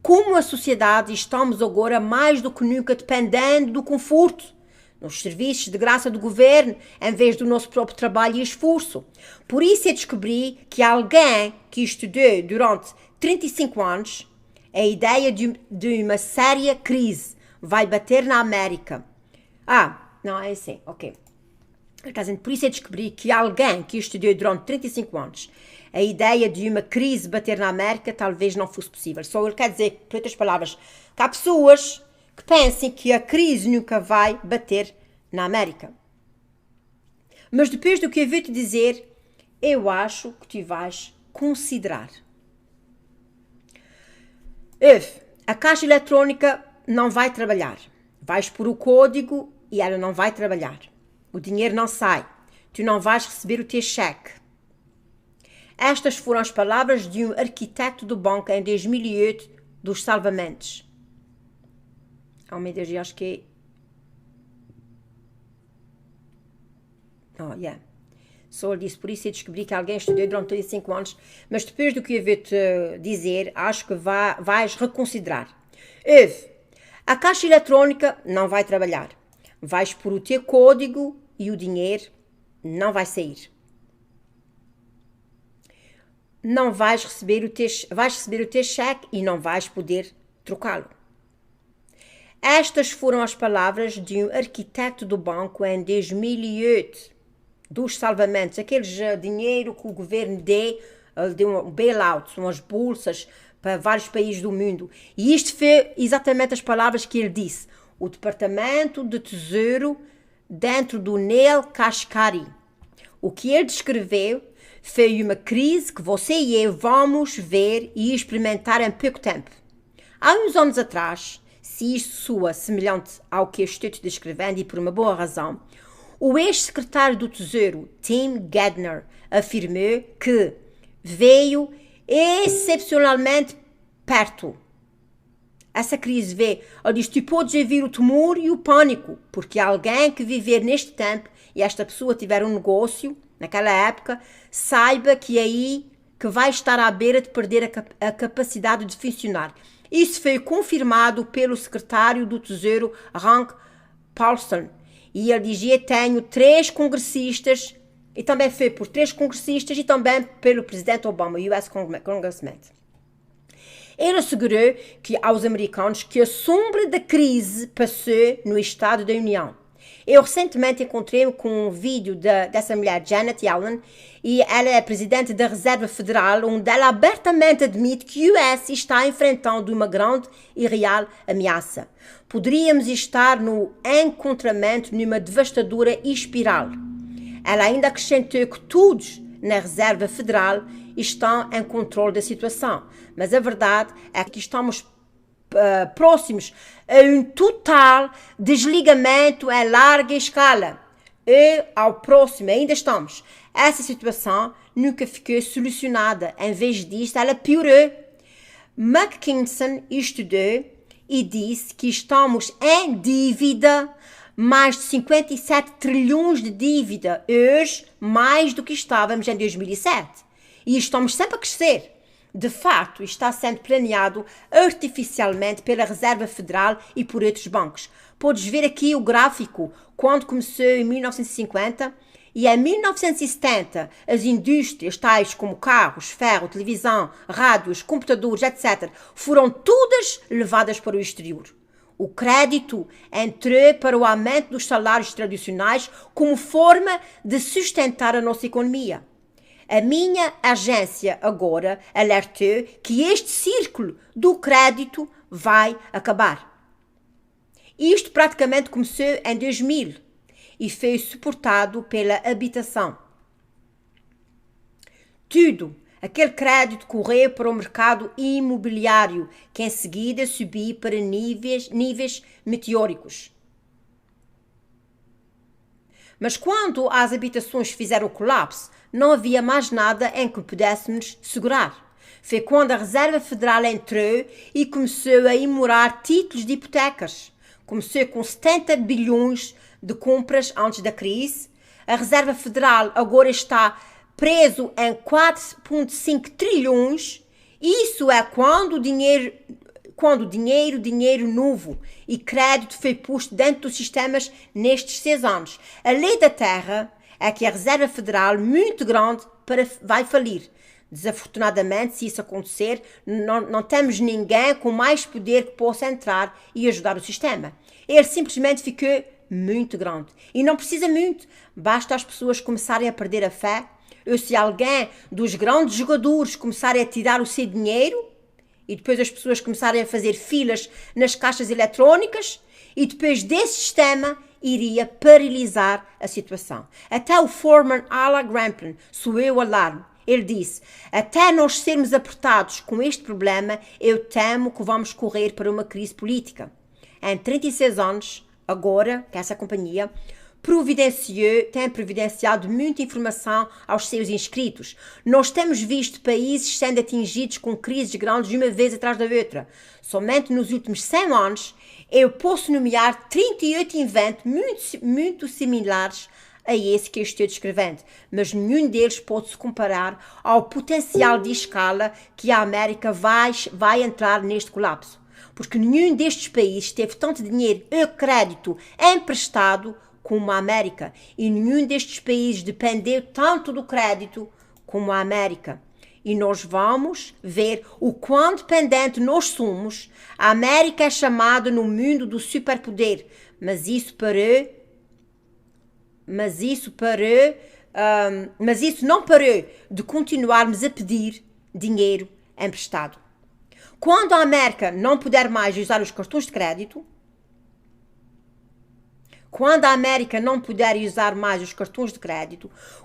Como a sociedade estamos agora mais do que nunca dependendo do conforto, nos serviços de graça do governo, em vez do nosso próprio trabalho e esforço. Por isso eu descobri que alguém que estudou durante 35 anos a ideia de uma séria crise vai bater na América. Não, é assim, ok. Por isso eu descobri que alguém que estudou durante 35 anos a ideia de uma crise bater na América talvez não fosse possível. Só ele quer dizer, por outras palavras, que há pessoas que pensem que a crise nunca vai bater na América. Mas depois do que eu vou te dizer, eu acho que tu vais considerar. A caixa eletrónica não vai trabalhar. Vais pôr o código e ela não vai trabalhar. O dinheiro não sai. Tu não vais receber o teu cheque. Estas foram as palavras de um arquiteto do banco em 2008 dos salvamentos. Meu Deus, eu acho que Só ele disse, por isso eu descobri que alguém estudou durante 35 anos, mas depois do que eu vou te dizer, acho que vais reconsiderar. A caixa eletrónica não vai trabalhar. Vais pôr o teu código e o dinheiro não vai sair. Não vais receber o teu cheque e não vais poder trocá-lo. Estas foram as palavras de um arquiteto do banco em 2008, dos salvamentos, aqueles dinheiro que o governo deu um bailout, umas bolsas para vários países do mundo. E isto foi exatamente as palavras que ele disse. O Departamento de Tesouro dentro do Neil Kashkari. O que ele descreveu foi uma crise que você e eu vamos ver e experimentar em pouco tempo. Há uns anos atrás, se isto soa semelhante ao que eu estou te descrevendo e por uma boa razão, o ex-secretário do Tesouro, Tim Geithner, afirmou que veio excepcionalmente perto. Essa crise veio. Ele diz, tu podes ouvir o temor e o pânico, porque alguém que viver neste tempo e esta pessoa tiver um negócio, naquela época, saiba que é aí que vai estar à beira de perder a capacidade de funcionar. Isso foi confirmado pelo secretário do Tesouro, Rand Paulson. E ele dizia, tenho 3 congressistas, e também foi por 3 congressistas e também pelo presidente Obama, US Congressman. Ele assegurou aos americanos que a sombra da crise passou no Estado da União. Eu recentemente encontrei-me com um vídeo dessa mulher, Janet Yellen, e ela é presidente da Reserva Federal, onde ela abertamente admite que o US está enfrentando uma grande e real ameaça. Poderíamos estar no encontramento numa devastadora espiral. Ela ainda acrescentou que todos na Reserva Federal estão em controle da situação, mas a verdade é que estamos próximos a um total desligamento em larga escala. E ao próximo ainda estamos. Essa situação nunca ficou solucionada. Em vez disso, ela piorou. McKinsey estudou e disse que estamos em dívida, mais de 57 trilhões de dívida hoje, mais do que estávamos em 2007. E estamos sempre a crescer. De fato, está sendo planeado artificialmente pela Reserva Federal e por outros bancos. Podes ver aqui o gráfico, quando começou em 1950 e em 1970 as indústrias tais como carros, ferro, televisão, rádios, computadores, etc. foram todas levadas para o exterior. O crédito entrou para o aumento dos salários tradicionais como forma de sustentar a nossa economia. A minha agência agora alertou que este círculo do crédito vai acabar. Isto praticamente começou em 2000 e foi suportado pela habitação. Tudo, aquele crédito correu para o mercado imobiliário, que em seguida subiu para níveis meteóricos. Mas quando as habitações fizeram o colapso, não havia mais nada em que pudéssemos segurar. Foi quando a Reserva Federal entrou e começou a imorar títulos de hipotecas. Começou com 70 bilhões de compras antes da crise. A Reserva Federal agora está preso em 4,5 trilhões. Isso é quando dinheiro novo e crédito foi posto dentro dos sistemas nestes 6 anos. A lei da terra é que a Reserva Federal, muito grande, vai falir. Desafortunadamente, se isso acontecer, não temos ninguém com mais poder que possa entrar e ajudar o sistema. Ele simplesmente ficou muito grande. E não precisa muito. Basta as pessoas começarem a perder a fé. Ou se alguém dos grandes jogadores começarem a tirar o seu dinheiro, e depois as pessoas começarem a fazer filas nas caixas eletrónicas, e depois desse sistema iria paralisar a situação. Até o foreman Ala Grampen soou o alarme. Ele disse: até nós sermos apertados com este problema, eu temo que vamos correr para uma crise política. Em 36 anos, agora, que essa companhia tem providenciado muita informação aos seus inscritos. Nós temos visto países sendo atingidos com crises grandes de uma vez atrás da outra. Somente nos últimos 100 anos, eu posso nomear 38 eventos muito similares a esse que eu estou descrevendo, mas nenhum deles pode se comparar ao potencial de escala que a América vai entrar neste colapso. Porque nenhum destes países teve tanto dinheiro e crédito emprestado como a América, e nenhum destes países dependeu tanto do crédito como a América. E nós vamos ver o quão dependente nós somos. A América é chamada no mundo do superpoder, mas isso não parou de continuarmos a pedir dinheiro emprestado. Quando a América não puder mais usar os cartões de crédito,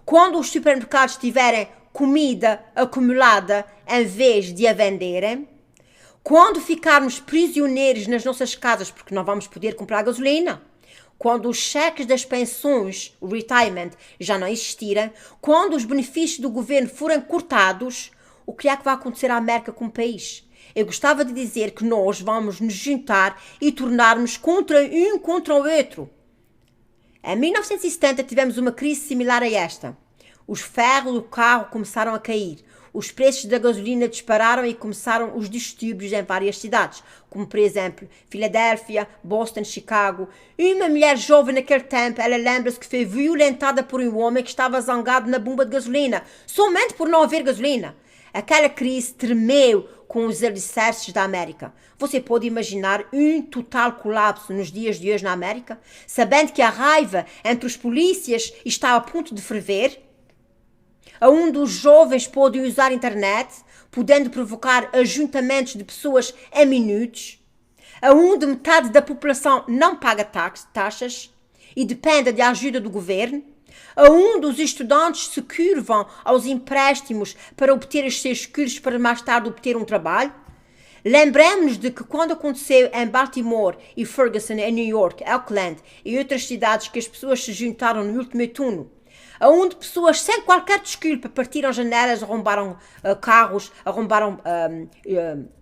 quando os supermercados tiverem comida acumulada em vez de a venderem, quando ficarmos prisioneiros nas nossas casas porque não vamos poder comprar gasolina, quando os cheques das pensões, o retirement, já não existirem, quando os benefícios do governo forem cortados, o que é que vai acontecer à América como país? Eu gostava de dizer que nós vamos nos juntar e tornarmos contra o outro. Em 1970 tivemos uma crise similar a esta. Os ferros do carro começaram a cair. Os preços da gasolina dispararam e começaram os distúrbios em várias cidades, como por exemplo Filadélfia, Boston, Chicago. Uma mulher jovem naquele tempo, ela lembra-se que foi violentada por um homem que estava zangado na bomba de gasolina, somente por não haver gasolina. Aquela crise tremeu com os alicerces da América. Você pode imaginar um total colapso nos dias de hoje na América, sabendo que a raiva entre os polícias está a ponto de ferver, onde os jovens podem usar a internet, podendo provocar ajuntamentos de pessoas em minutos, onde metade da população não paga taxas e depende da ajuda do governo, onde os estudantes se curvam aos empréstimos para obter os seus cursos para mais tarde obter um trabalho. Lembremos-nos de que quando aconteceu em Baltimore e Ferguson, em New York, Auckland e outras cidades que as pessoas se juntaram no último outono, onde pessoas sem qualquer desculpa partiram janelas, arrombaram carros, arrombaram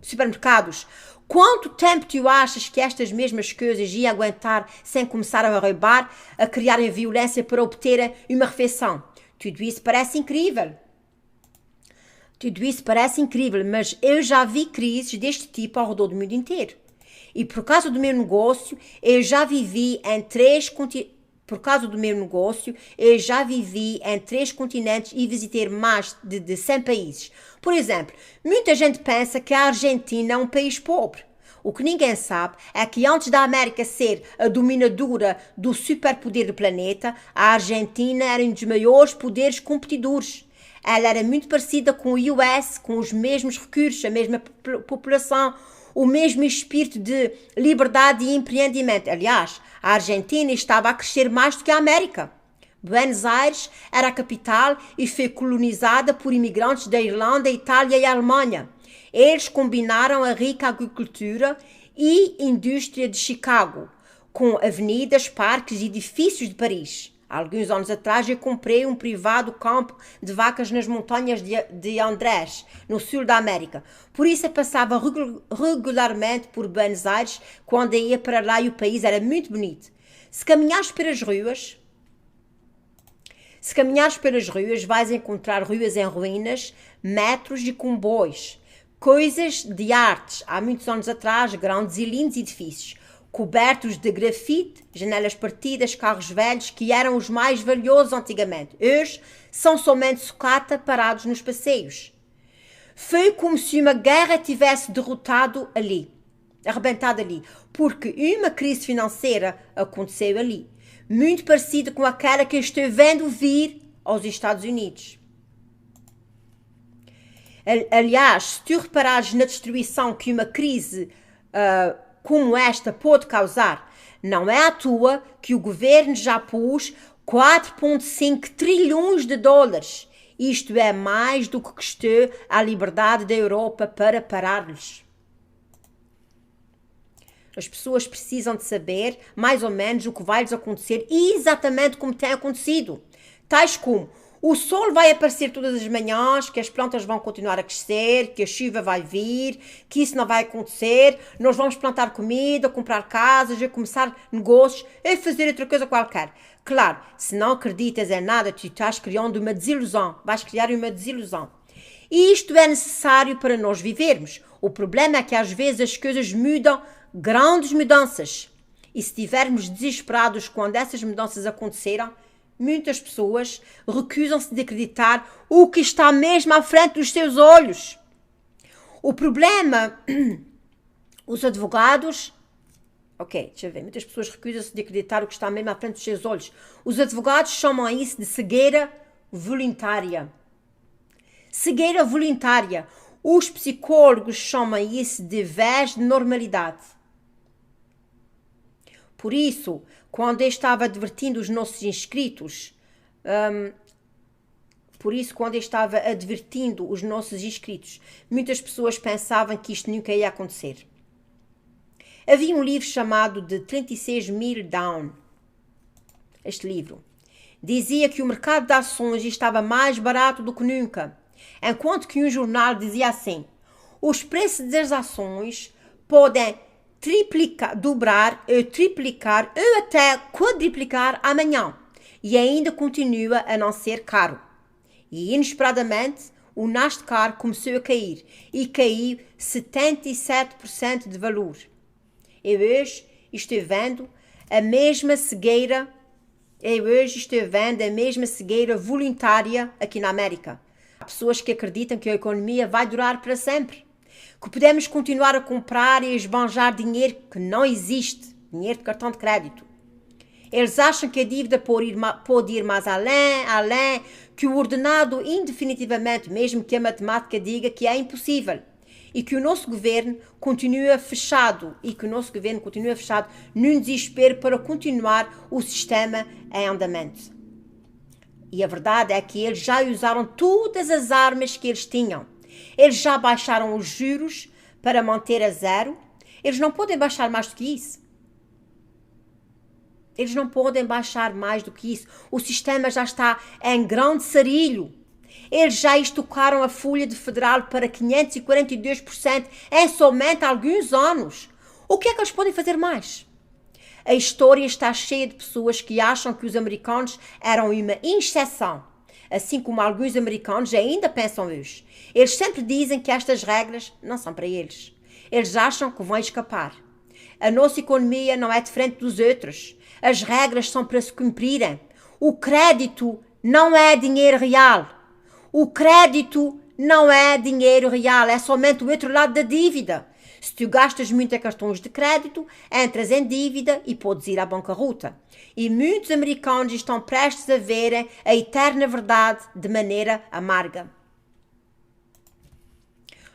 supermercados. Quanto tempo tu achas que estas mesmas coisas iam aguentar sem começar a roubar, a criarem violência para obterem uma refeição? Tudo isso parece incrível. Tudo isso parece incrível, mas eu já vi crises deste tipo ao redor do mundo inteiro. E por causa do meu negócio, eu já vivi em três continentes e visitei mais de 100 países. Por exemplo, muita gente pensa que a Argentina é um país pobre. O que ninguém sabe é que antes da América ser a dominadora do superpoder do planeta, a Argentina era um dos maiores poderes competidores. Ela era muito parecida com o US, com os mesmos recursos, a mesma população, o mesmo espírito de liberdade e empreendimento. Aliás, a Argentina estava a crescer mais do que a América. Buenos Aires era a capital e foi colonizada por imigrantes da Irlanda, Itália e Alemanha. Eles combinaram a rica agricultura e indústria de Chicago com avenidas, parques e edifícios de Paris. Há alguns anos atrás eu comprei um privado campo de vacas nas montanhas de Andrés, no sul da América. Por isso eu passava regularmente por Buenos Aires quando eu ia para lá e o país era muito bonito. Se caminhares pelas ruas, vais encontrar ruas em ruínas, metros e comboios, coisas de artes. Há muitos anos atrás, grandes e lindos edifícios, cobertos de grafite, janelas partidas, carros velhos, que eram os mais valiosos antigamente. Hoje são somente sucata parados nos passeios. Foi como se uma guerra tivesse arrebentado ali, porque uma crise financeira aconteceu ali, muito parecida com aquela que eu estou vendo vir aos Estados Unidos. Aliás, se tu reparares na destruição que uma crise como esta pode causar, não é à toa que o governo já pôs 4,5 trilhões de dólares. Isto é mais do que custou à liberdade da Europa para parar-lhes. As pessoas precisam de saber mais ou menos o que vai lhes acontecer e exatamente como tem acontecido. Tais como o sol vai aparecer todas as manhãs, que as plantas vão continuar a crescer, que a chuva vai vir, que isso não vai acontecer, nós vamos plantar comida, comprar casas, começar negócios e fazer outra coisa qualquer. Claro, se não acreditas em nada, tu estás criando uma desilusão, vais criar uma desilusão. E isto é necessário para nós vivermos. O problema é que às vezes as coisas mudam, grandes mudanças. E se estivermos desesperados quando essas mudanças aconteceram, muitas pessoas recusam-se de acreditar o que está mesmo à frente dos seus olhos. O problema, os advogados... deixa eu ver. Muitas pessoas recusam-se de acreditar o que está mesmo à frente dos seus olhos. Os advogados chamam isso de cegueira voluntária. Cegueira voluntária. Os psicólogos chamam isso de vés de normalidade. Por isso, quando eu estava advertindo os nossos inscritos, muitas pessoas pensavam que isto nunca ia acontecer. Havia um livro chamado de 36.000 Down. Este livro dizia que o mercado de ações estava mais barato do que nunca, enquanto que um jornal dizia assim: os preços das ações podem dobrar, ou triplicar, ou até quadriplicar amanhã, e ainda continua a não ser caro. E inesperadamente o Nasdaq começou a cair, e caiu 77% de valor. Eu hoje estou vendo a mesma cegueira voluntária aqui na América. Há pessoas que acreditam que a economia vai durar para sempre. que podemos continuar a comprar e esbanjar dinheiro que não existe, dinheiro de cartão de crédito. Eles acham que a dívida pode ir mais além, que o ordenado indefinitivamente, mesmo que a matemática diga que é impossível, e que o nosso governo continua fechado, num desespero para continuar o sistema em andamento. E a verdade é que eles já usaram todas as armas que eles tinham. Eles já baixaram os juros para manter a zero. Eles não podem baixar mais do que isso. Eles não podem baixar mais do que isso. O sistema já está em grande sarilho. Eles já estocaram a folha de federal para 542% em somente alguns anos. O que é que eles podem fazer mais? A história está cheia de pessoas que acham que os americanos eram uma exceção, assim como alguns americanos ainda pensam hoje. Eles sempre dizem que estas regras não são para eles. Eles acham que vão escapar. A nossa economia não é diferente dos outros. As regras são para se cumprirem. O crédito não é dinheiro real. O crédito não é dinheiro real, é somente o outro lado da dívida. Se tu gastas muito em cartões de crédito, entras em dívida e podes ir à bancarrota. E muitos americanos estão prestes a verem a eterna verdade de maneira amarga.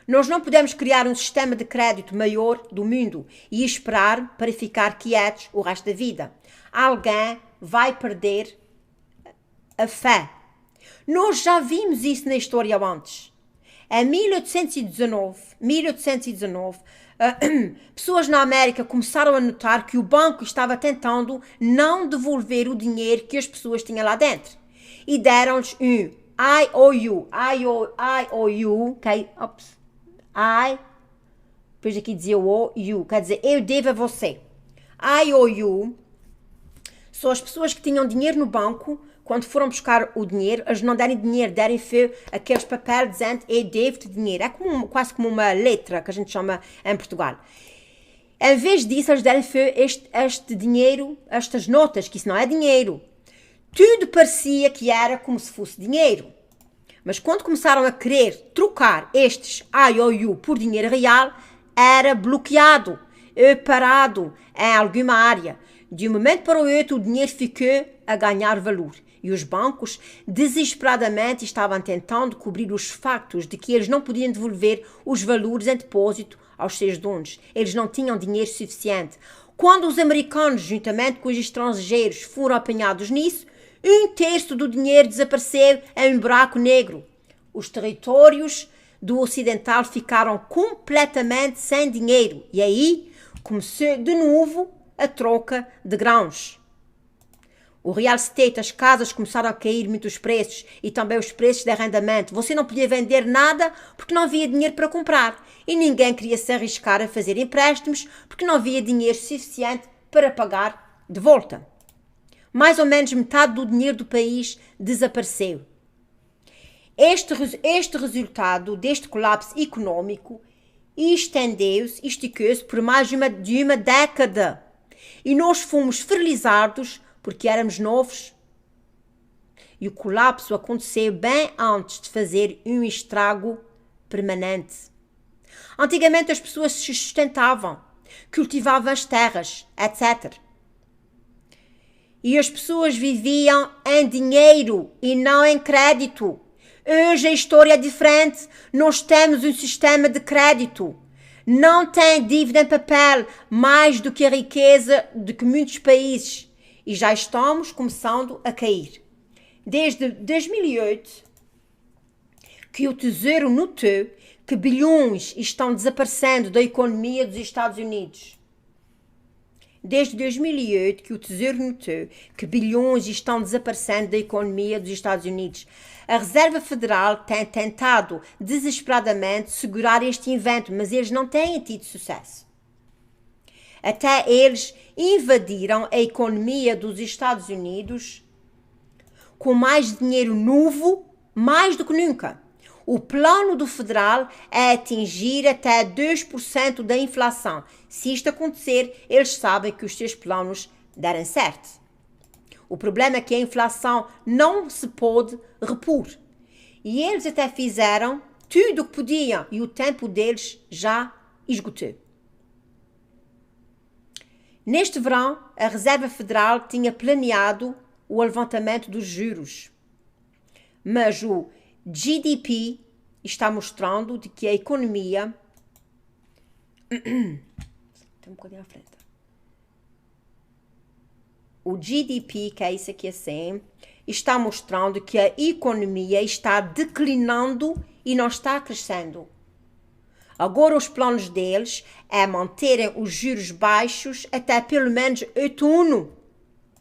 Nós não podemos criar um sistema de crédito maior do mundo e esperar para ficar quietos o resto da vida. Alguém vai perder a fé. Nós já vimos isso na história antes. Em 1819, pessoas na América começaram a notar que o banco estava tentando não devolver o dinheiro que as pessoas tinham lá dentro. E deram-lhes um IOU, okay? Depois aqui dizia o OU, quer dizer, eu devo a você. IOU, são as pessoas que tinham dinheiro no banco, quando foram buscar o dinheiro, eles não derem dinheiro, derem aqueles papéis dizendo eu devo-te dinheiro. É quase como uma letra que a gente chama em Portugal. Em vez disso, eles derem este dinheiro, estas notas, que isso não é dinheiro. Tudo parecia que era como se fosse dinheiro. Mas quando começaram a querer trocar estes IOU por dinheiro real, era bloqueado, parado em alguma área. De um momento para o outro, o dinheiro ficou a ganhar valor. E os bancos desesperadamente estavam tentando cobrir os factos de que eles não podiam devolver os valores em depósito aos seus donos. Eles não tinham dinheiro suficiente. Quando os americanos, juntamente com os estrangeiros, foram apanhados nisso, 1/3 do dinheiro desapareceu em um buraco negro. Os territórios do ocidental ficaram completamente sem dinheiro. E aí começou de novo a troca de grãos. O real estate, as casas começaram a cair muito os preços e também os preços de arrendamento. Você não podia vender nada porque não havia dinheiro para comprar. E ninguém queria se arriscar a fazer empréstimos porque não havia dinheiro suficiente para pagar de volta. Mais ou menos metade do dinheiro do país desapareceu. Este resultado deste colapso econômico esticou-se por mais de uma década. E nós fomos ferilizados porque éramos novos. E o colapso aconteceu bem antes de fazer um estrago permanente. Antigamente as pessoas se sustentavam, cultivavam as terras, etc. E as pessoas viviam em dinheiro e não em crédito. Hoje a história é diferente. Nós temos um sistema de crédito. Não tem dívida em papel mais do que a riqueza de que muitos países. E já estamos começando a cair. Desde 2008, que o Tesouro notou que bilhões estão desaparecendo da economia dos Estados Unidos. Desde 2008, que o Tesouro notou que bilhões estão desaparecendo da economia dos Estados Unidos. A Reserva Federal tem tentado desesperadamente segurar este evento, mas eles não têm tido sucesso. Até eles invadiram a economia dos Estados Unidos com mais dinheiro novo, mais do que nunca. O plano do federal é atingir até 2% da inflação. Se isto acontecer, eles sabem que os seus planos deram certo. O problema é que a inflação não se pode repor. E eles até fizeram tudo o que podiam e o tempo deles já esgotou. Neste verão, a Reserva Federal tinha planeado o levantamento dos juros, mas o GDP está mostrando de que a economia... Tem um bocadinho à frente. O GDP, que é isso aqui assim, está mostrando que a economia está declinando e não está crescendo. Agora os planos deles é manterem os juros baixos até pelo menos outono.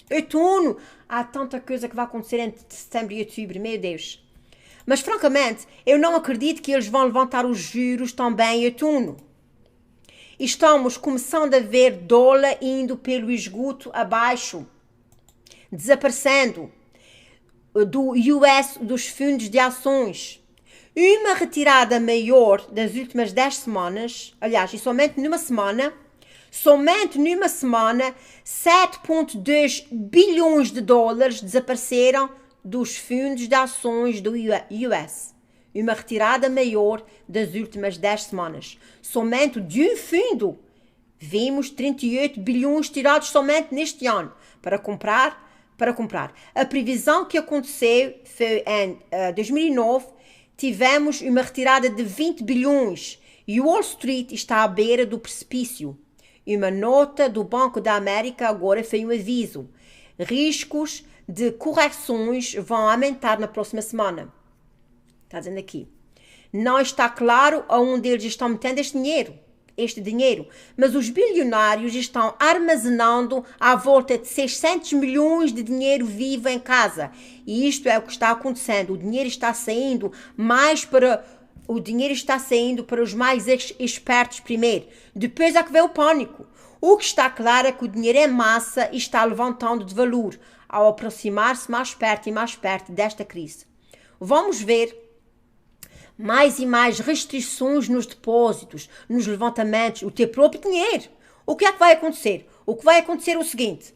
Outono! Há tanta coisa que vai acontecer entre setembro e outubro, meu Deus. Mas francamente, eu não acredito que eles vão levantar os juros também em outono. Estamos começando a ver dólar indo pelo esgoto abaixo, desaparecendo do US, dos fundos de ações. Uma retirada maior das últimas 10 semanas, aliás, e somente numa semana, 7,2 bilhões de dólares desapareceram dos fundos de ações do US. Uma retirada maior das últimas 10 semanas. Somente de um fundo, vimos 38 bilhões tirados somente neste ano para comprar. A previsão que aconteceu foi em 2009, tivemos uma retirada de 20 bilhões e Wall Street está à beira do precipício. Uma nota do Banco da América agora foi um aviso. Riscos de correções vão aumentar na próxima semana. Está dizendo aqui. Não está claro aonde eles estão metendo este dinheiro, mas os bilionários estão armazenando à volta de 600 milhões de dinheiro vivo em casa. E isto é o que está acontecendo. O dinheiro está saindo para os mais espertos primeiro. Depois é que vem o pânico. O que está claro é que o dinheiro em massa está levantando de valor ao aproximar-se mais perto e mais perto desta crise. Vamos ver mais e mais restrições nos depósitos, nos levantamentos, o teu próprio dinheiro. O que é que vai acontecer? O que vai acontecer é o seguinte.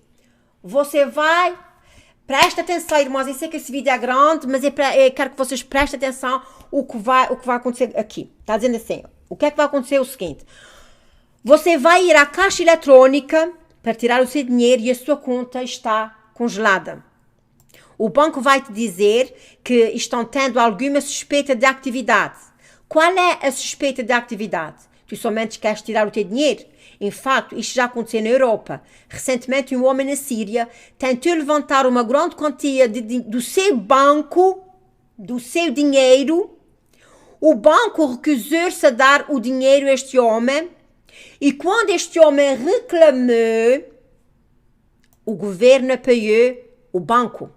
Presta atenção, irmãos, eu sei que esse vídeo é grande, mas eu quero que vocês prestem atenção o que vai acontecer aqui. Está dizendo assim, o que é que vai acontecer é o seguinte. Você vai ir à caixa eletrónica para tirar o seu dinheiro e a sua conta está congelada. O banco vai te dizer que estão tendo alguma suspeita de atividade. Qual é a suspeita de atividade? Tu somente queres tirar o teu dinheiro? Em fato, isto já aconteceu na Europa. Recentemente, um homem na Síria tentou levantar uma grande quantia do seu banco, do seu dinheiro. O banco recusou-se a dar o dinheiro a este homem. E quando este homem reclamou, o governo apoiou o banco.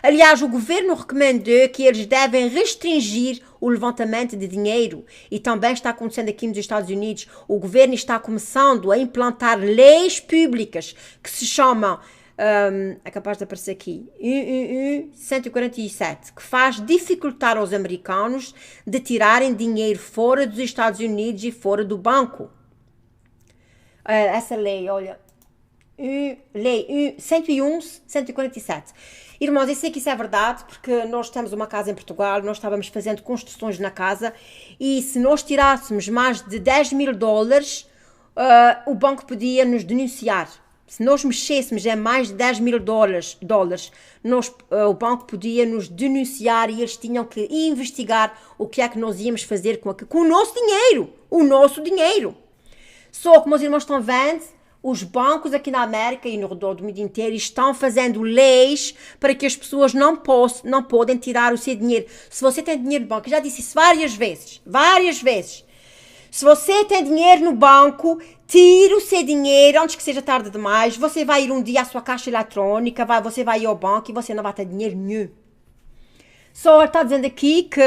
Aliás, o governo recomendou que eles devem restringir o levantamento de dinheiro e também está acontecendo aqui nos Estados Unidos. O governo está começando a implantar leis públicas que se chamam, é capaz de aparecer aqui, 147, que faz dificultar aos americanos de tirarem dinheiro fora dos Estados Unidos e fora do banco. Essa lei, olha... Lei 147. Irmãos, eu sei que isso é verdade, porque nós temos uma casa em Portugal, nós estávamos fazendo construções na casa e se nós tirássemos mais de 10 mil dólares, o banco podia nos denunciar. Se nós mexêssemos em mais de 10 mil dólares, o banco podia nos denunciar e eles tinham que investigar o que é que nós íamos fazer com o nosso dinheiro. Só que, meus irmãos, estão vendo, os bancos aqui na América e no redor do mundo inteiro estão fazendo leis para que as pessoas não podem tirar o seu dinheiro. Se você tem dinheiro no banco, eu já disse isso várias vezes. Se você tem dinheiro no banco, tire o seu dinheiro antes que seja tarde demais. Você vai ir um dia à sua caixa eletrónica, você vai ir ao banco e você não vai ter dinheiro nenhum. Só está dizendo aqui que...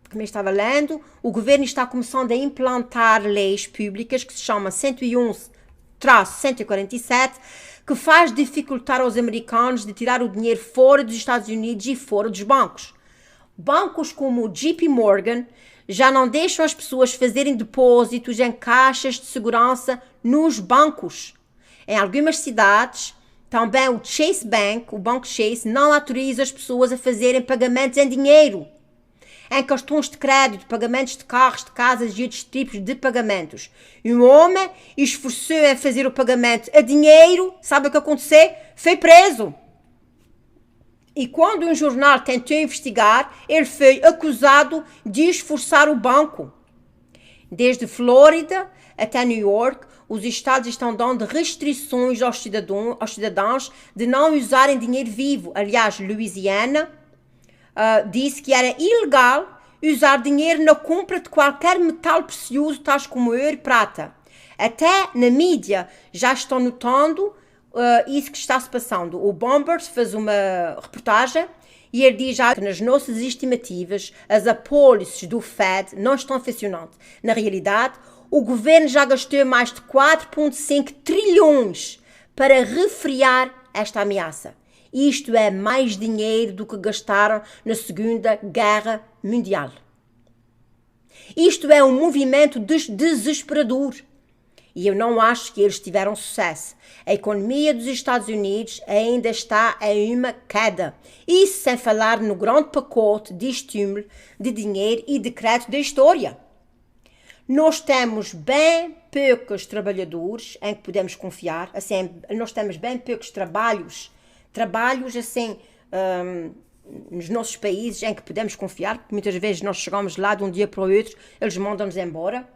como eu estava lendo, o governo está começando a implantar leis públicas que se chamam 101-147, que faz dificultar aos americanos de tirar o dinheiro fora dos Estados Unidos e fora dos bancos. Bancos como o JP Morgan já não deixam as pessoas fazerem depósitos em caixas de segurança nos bancos. Em algumas cidades Também o Chase Bank, o Banco Chase, não autoriza as pessoas a fazerem pagamentos em dinheiro, em cartões de crédito, pagamentos de carros, de casas e outros tipos de pagamentos. E um homem esforçou em fazer o pagamento a dinheiro, sabe o que aconteceu? Foi preso. E quando um jornal tentou investigar, ele foi acusado de esforçar o banco. Desde Flórida até New York, os estados estão dando restrições aos cidadãos de não usarem dinheiro vivo. Aliás, Louisiana disse que era ilegal usar dinheiro na compra de qualquer metal precioso, tais como ouro e prata. Até na mídia já estão notando isso que está se passando. O Bombers fez uma reportagem e ele diz já que nas nossas estimativas as apólices do Fed não estão funcionando. Na realidade, o governo já gastou mais de 4,5 trilhões para refriar esta ameaça. Isto é mais dinheiro do que gastaram na Segunda Guerra Mundial. Isto é um movimento desesperador. E eu não acho que eles tiveram sucesso. A economia dos Estados Unidos ainda está em uma queda. Isso sem falar no grande pacote de estímulo de dinheiro e de crédito da história. Nós temos bem poucos trabalhadores em que podemos confiar. Assim, nós temos bem poucos trabalhos assim, nos nossos países em que podemos confiar, porque muitas vezes nós chegamos lá de um dia para o outro, eles mandam-nos embora.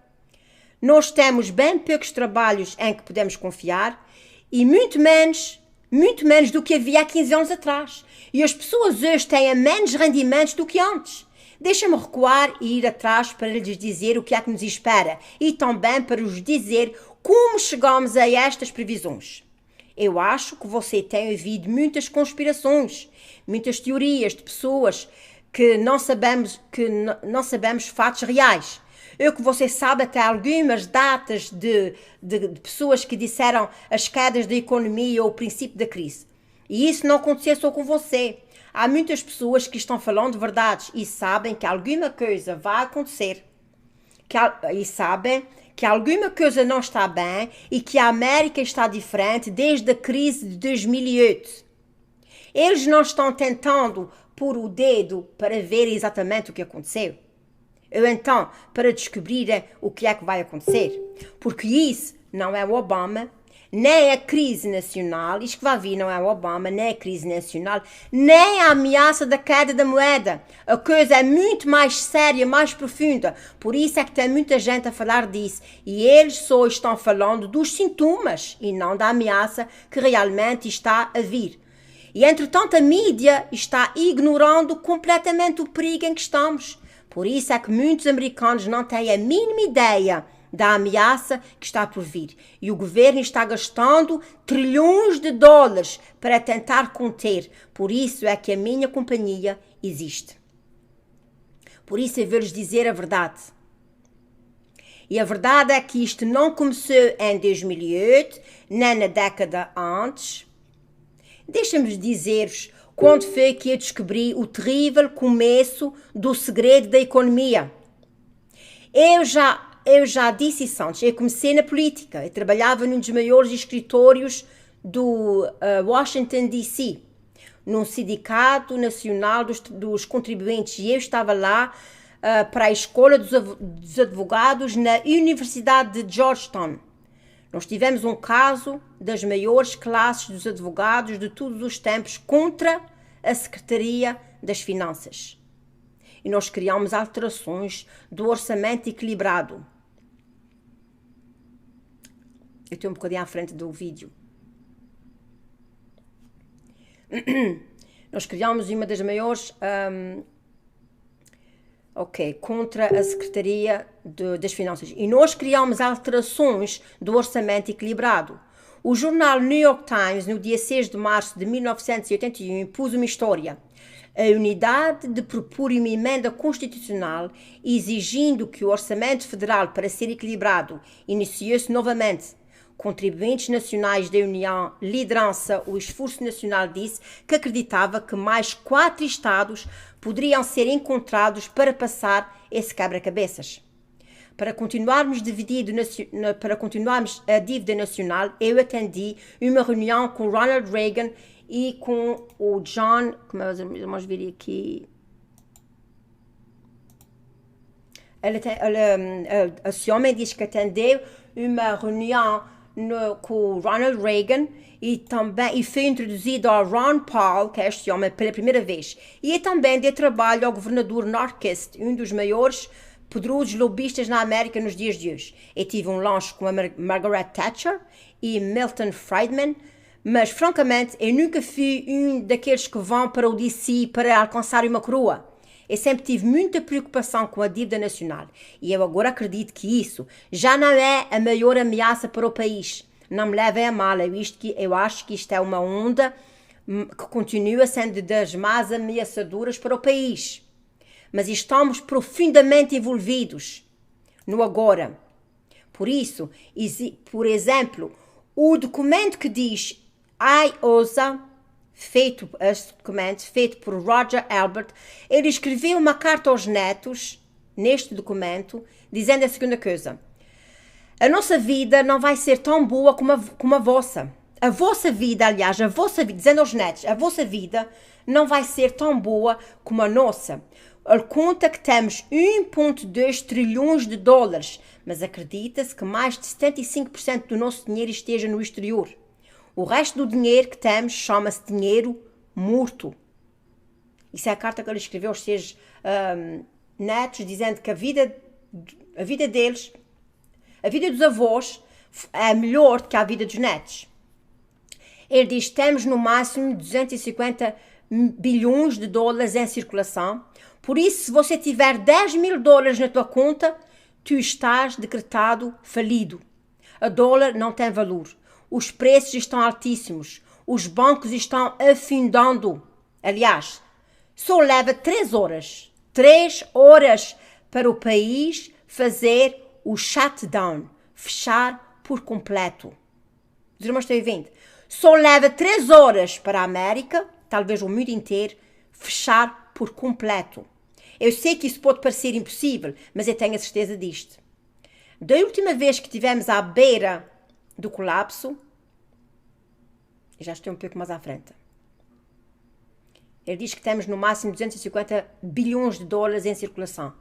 Nós temos bem poucos trabalhos em que podemos confiar e muito menos do que havia há 15 anos atrás. E as pessoas hoje têm menos rendimentos do que antes. Deixa-me recuar e ir atrás para lhes dizer o que é que nos espera e também para vos dizer como chegamos a estas previsões. Eu acho que você tem ouvido muitas conspirações, muitas teorias de pessoas que não sabemos fatos reais. Eu que você sabe até algumas datas de pessoas que disseram as quedas da economia ou o princípio da crise. E isso não aconteceu só com você. Há muitas pessoas que estão falando verdades e sabem que alguma coisa vai acontecer. E sabem que alguma coisa não está bem e que a América está diferente desde a crise de 2008. Eles não estão tentando pôr o dedo para ver exatamente o que aconteceu. Ou então, para descobrirem o que é que vai acontecer. Porque isso não é o Obama, nem a crise nacional, isto que vai vir não é o Obama, nem a crise nacional, nem a ameaça da queda da moeda. A coisa é muito mais séria, mais profunda. Por isso é que tem muita gente a falar disso. E eles só estão falando dos sintomas e não da ameaça que realmente está a vir. E entretanto a mídia está ignorando completamente o perigo em que estamos. Por isso é que muitos americanos não têm a mínima ideia da ameaça que está por vir. E o governo está gastando trilhões de dólares para tentar conter. Por isso é que a minha companhia existe. Por isso eu vou-lhes dizer a verdade. E a verdade é que isto não começou em 2008, nem na década antes. Deixa-me dizer-vos quando foi que eu descobri o terrível começo do segredo da economia. Eu já disse isso antes. Eu comecei na política. Eu trabalhava num dos maiores escritórios do Washington, D.C., num sindicato nacional dos contribuintes. E eu estava lá para a escola dos advogados na Universidade de Georgetown. Nós tivemos um caso das maiores classes dos advogados de todos os tempos contra a Secretaria das Finanças. E nós criámos alterações do orçamento equilibrado. Eu estou um bocadinho à frente do vídeo. Nós criámos uma das maiores... contra a Secretaria das Finanças. E nós criámos alterações do orçamento equilibrado. O jornal New York Times, no dia 6 de março de 1981, pôs uma história. A unidade de propor uma emenda constitucional exigindo que o orçamento federal, para ser equilibrado, iniciou-se novamente. Contribuintes nacionais da União Liderança o Esforço Nacional disse que acreditava que mais 4 estados poderiam ser encontrados para passar esse quebra-cabeças. para continuarmos para continuarmos a dívida nacional, eu atendi uma reunião com o Ronald Reagan e com o John, como vamos ver aqui, esse homem diz que atendeu uma reunião com o Ronald Reagan e foi introduzido ao Ron Paul, que é este homem, pela primeira vez. E também deu trabalho ao governador Norquist, um dos maiores poderosos lobistas na América nos dias de hoje. Eu tive um lanche com a Margaret Thatcher e Milton Friedman, mas francamente eu nunca fui um daqueles que vão para o DC para alcançar uma coroa. Eu sempre tive muita preocupação com a dívida nacional e eu agora acredito que isso já não é a maior ameaça para o país. Não me levem a mal, eu acho que isto é uma onda que continua sendo das mais ameaçadoras para o país. Mas estamos profundamente envolvidos no agora. Por isso, por exemplo, o documento que diz IOSA, este documento feito por Roger Albert, ele escreveu uma carta aos netos, neste documento, dizendo a seguinte coisa: a nossa vida não vai ser tão boa como a vossa. A vossa vida, aliás, dizendo aos netos, a vossa vida não vai ser tão boa como a nossa. Ele conta que temos 1,2 trilhões de dólares, mas acredita-se que mais de 75% do nosso dinheiro esteja no exterior. O resto do dinheiro que temos chama-se dinheiro morto. Isso é a carta que ele escreveu aos seus netos, dizendo que a vida deles, a vida dos avós, é melhor do que a vida dos netos. Ele diz que temos no máximo 250 bilhões de dólares em circulação. Por isso, se você tiver 10 mil dólares na tua conta, tu estás decretado falido. A dólar não tem valor. Os preços estão altíssimos. Os bancos estão afundando. Aliás, só leva 3 horas. 3 horas para o país fazer o shutdown. Fechar por completo. Os irmãos estão ouvindo? Só leva 3 horas para a América, talvez o mundo inteiro, fechar por completo. Eu sei que isso pode parecer impossível, mas eu tenho a certeza disto. Da última vez que estivemos à beira do colapso, eu já estou um pouco mais à frente. Ele diz que temos no máximo 250 bilhões de dólares em circulação.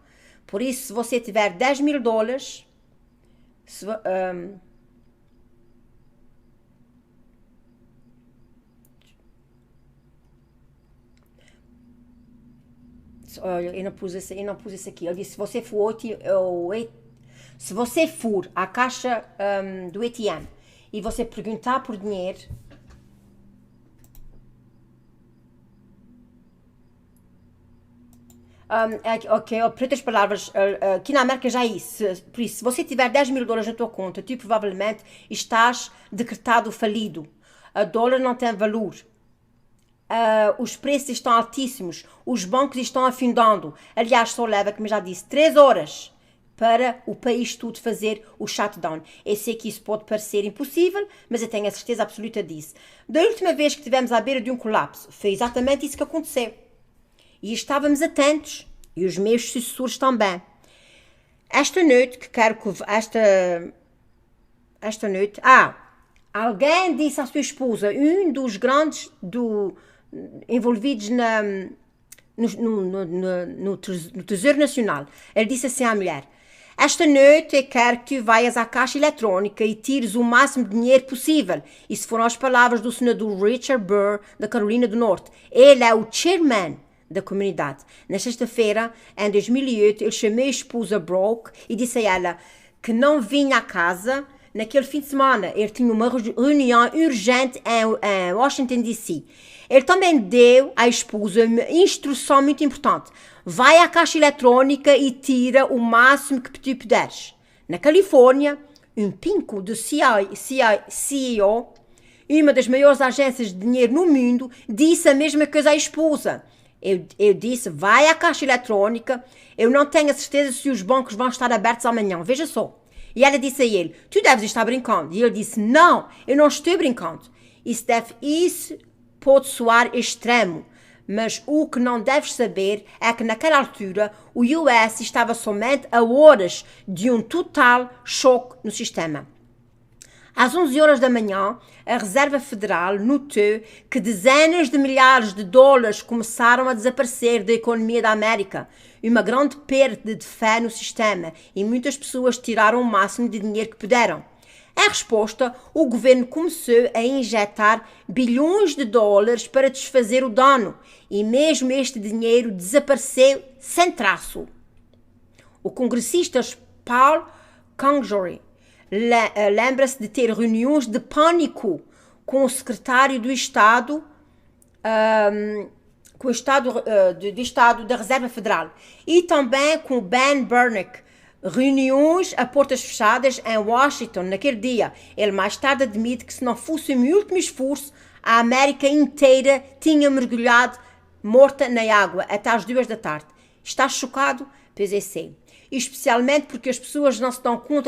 Por isso, se você tiver 10 mil dólares, eu não pus isso aqui. Ele disse, se você for à caixa do ATM e você perguntar por dinheiro, ok, por outras palavras, aqui na América já é isso. Por isso, se você tiver 10 mil dólares na tua conta, tu provavelmente estás decretado falido. A dólar não tem valor. Os preços estão altíssimos, os bancos estão afundando. Aliás, só leva, como já disse, 3 horas para o país todo fazer o shutdown. Eu sei que isso pode parecer impossível, mas eu tenho a certeza absoluta disso. Da última vez que estivemos à beira de um colapso, foi exatamente isso que aconteceu. E estávamos atentos, e os meus sucessores também. Esta noite, esta noite, alguém disse à sua esposa, um dos grandes envolvidos no Tesouro Nacional, ele disse assim à mulher: esta noite eu quero que tu vayas à caixa eletrónica e tires o máximo de dinheiro possível. Isso foram as palavras do senador Richard Burr, da Carolina do Norte. Ele é o chairman da comunidade. Na sexta-feira, em 2008, ele chamou a esposa Brooke e disse a ela que não vinha à casa naquele fim de semana. Ele tinha uma reunião urgente em Washington, D.C. Ele também deu à esposa uma instrução muito importante. Vai à caixa eletrónica e tira o máximo que tu puderes. Na Califórnia, um pinco do CEO, uma das maiores agências de dinheiro no mundo, disse a mesma coisa à esposa. Eu disse, vai à caixa eletrónica, eu não tenho a certeza se os bancos vão estar abertos amanhã, veja só. E ela disse a ele, tu deves estar brincando. E ele disse, não, eu não estou brincando. Isso pode soar extremo, Mas o que não deves saber é que naquela altura o US estava somente a horas de um total choque no sistema. Às 11 horas da manhã, a Reserva Federal notou que dezenas de milhares de dólares começaram a desaparecer da economia da América, uma grande perda de fé no sistema, e muitas pessoas tiraram o máximo de dinheiro que puderam. Em resposta, o governo começou a injetar bilhões de dólares para desfazer o dano, e mesmo este dinheiro desapareceu sem traço. O congressista Paul Gengary lembra-se de ter reuniões de pânico com o secretário do Estado, do Estado da Reserva Federal, e também com Ben Bernanke, reuniões a portas fechadas em Washington naquele dia. Ele mais tarde admite que se não fosse o meu último esforço, a América inteira tinha mergulhado morta na água até às 2 da tarde. Está chocado? Pois é, sim. Especialmente porque as pessoas não se dão conta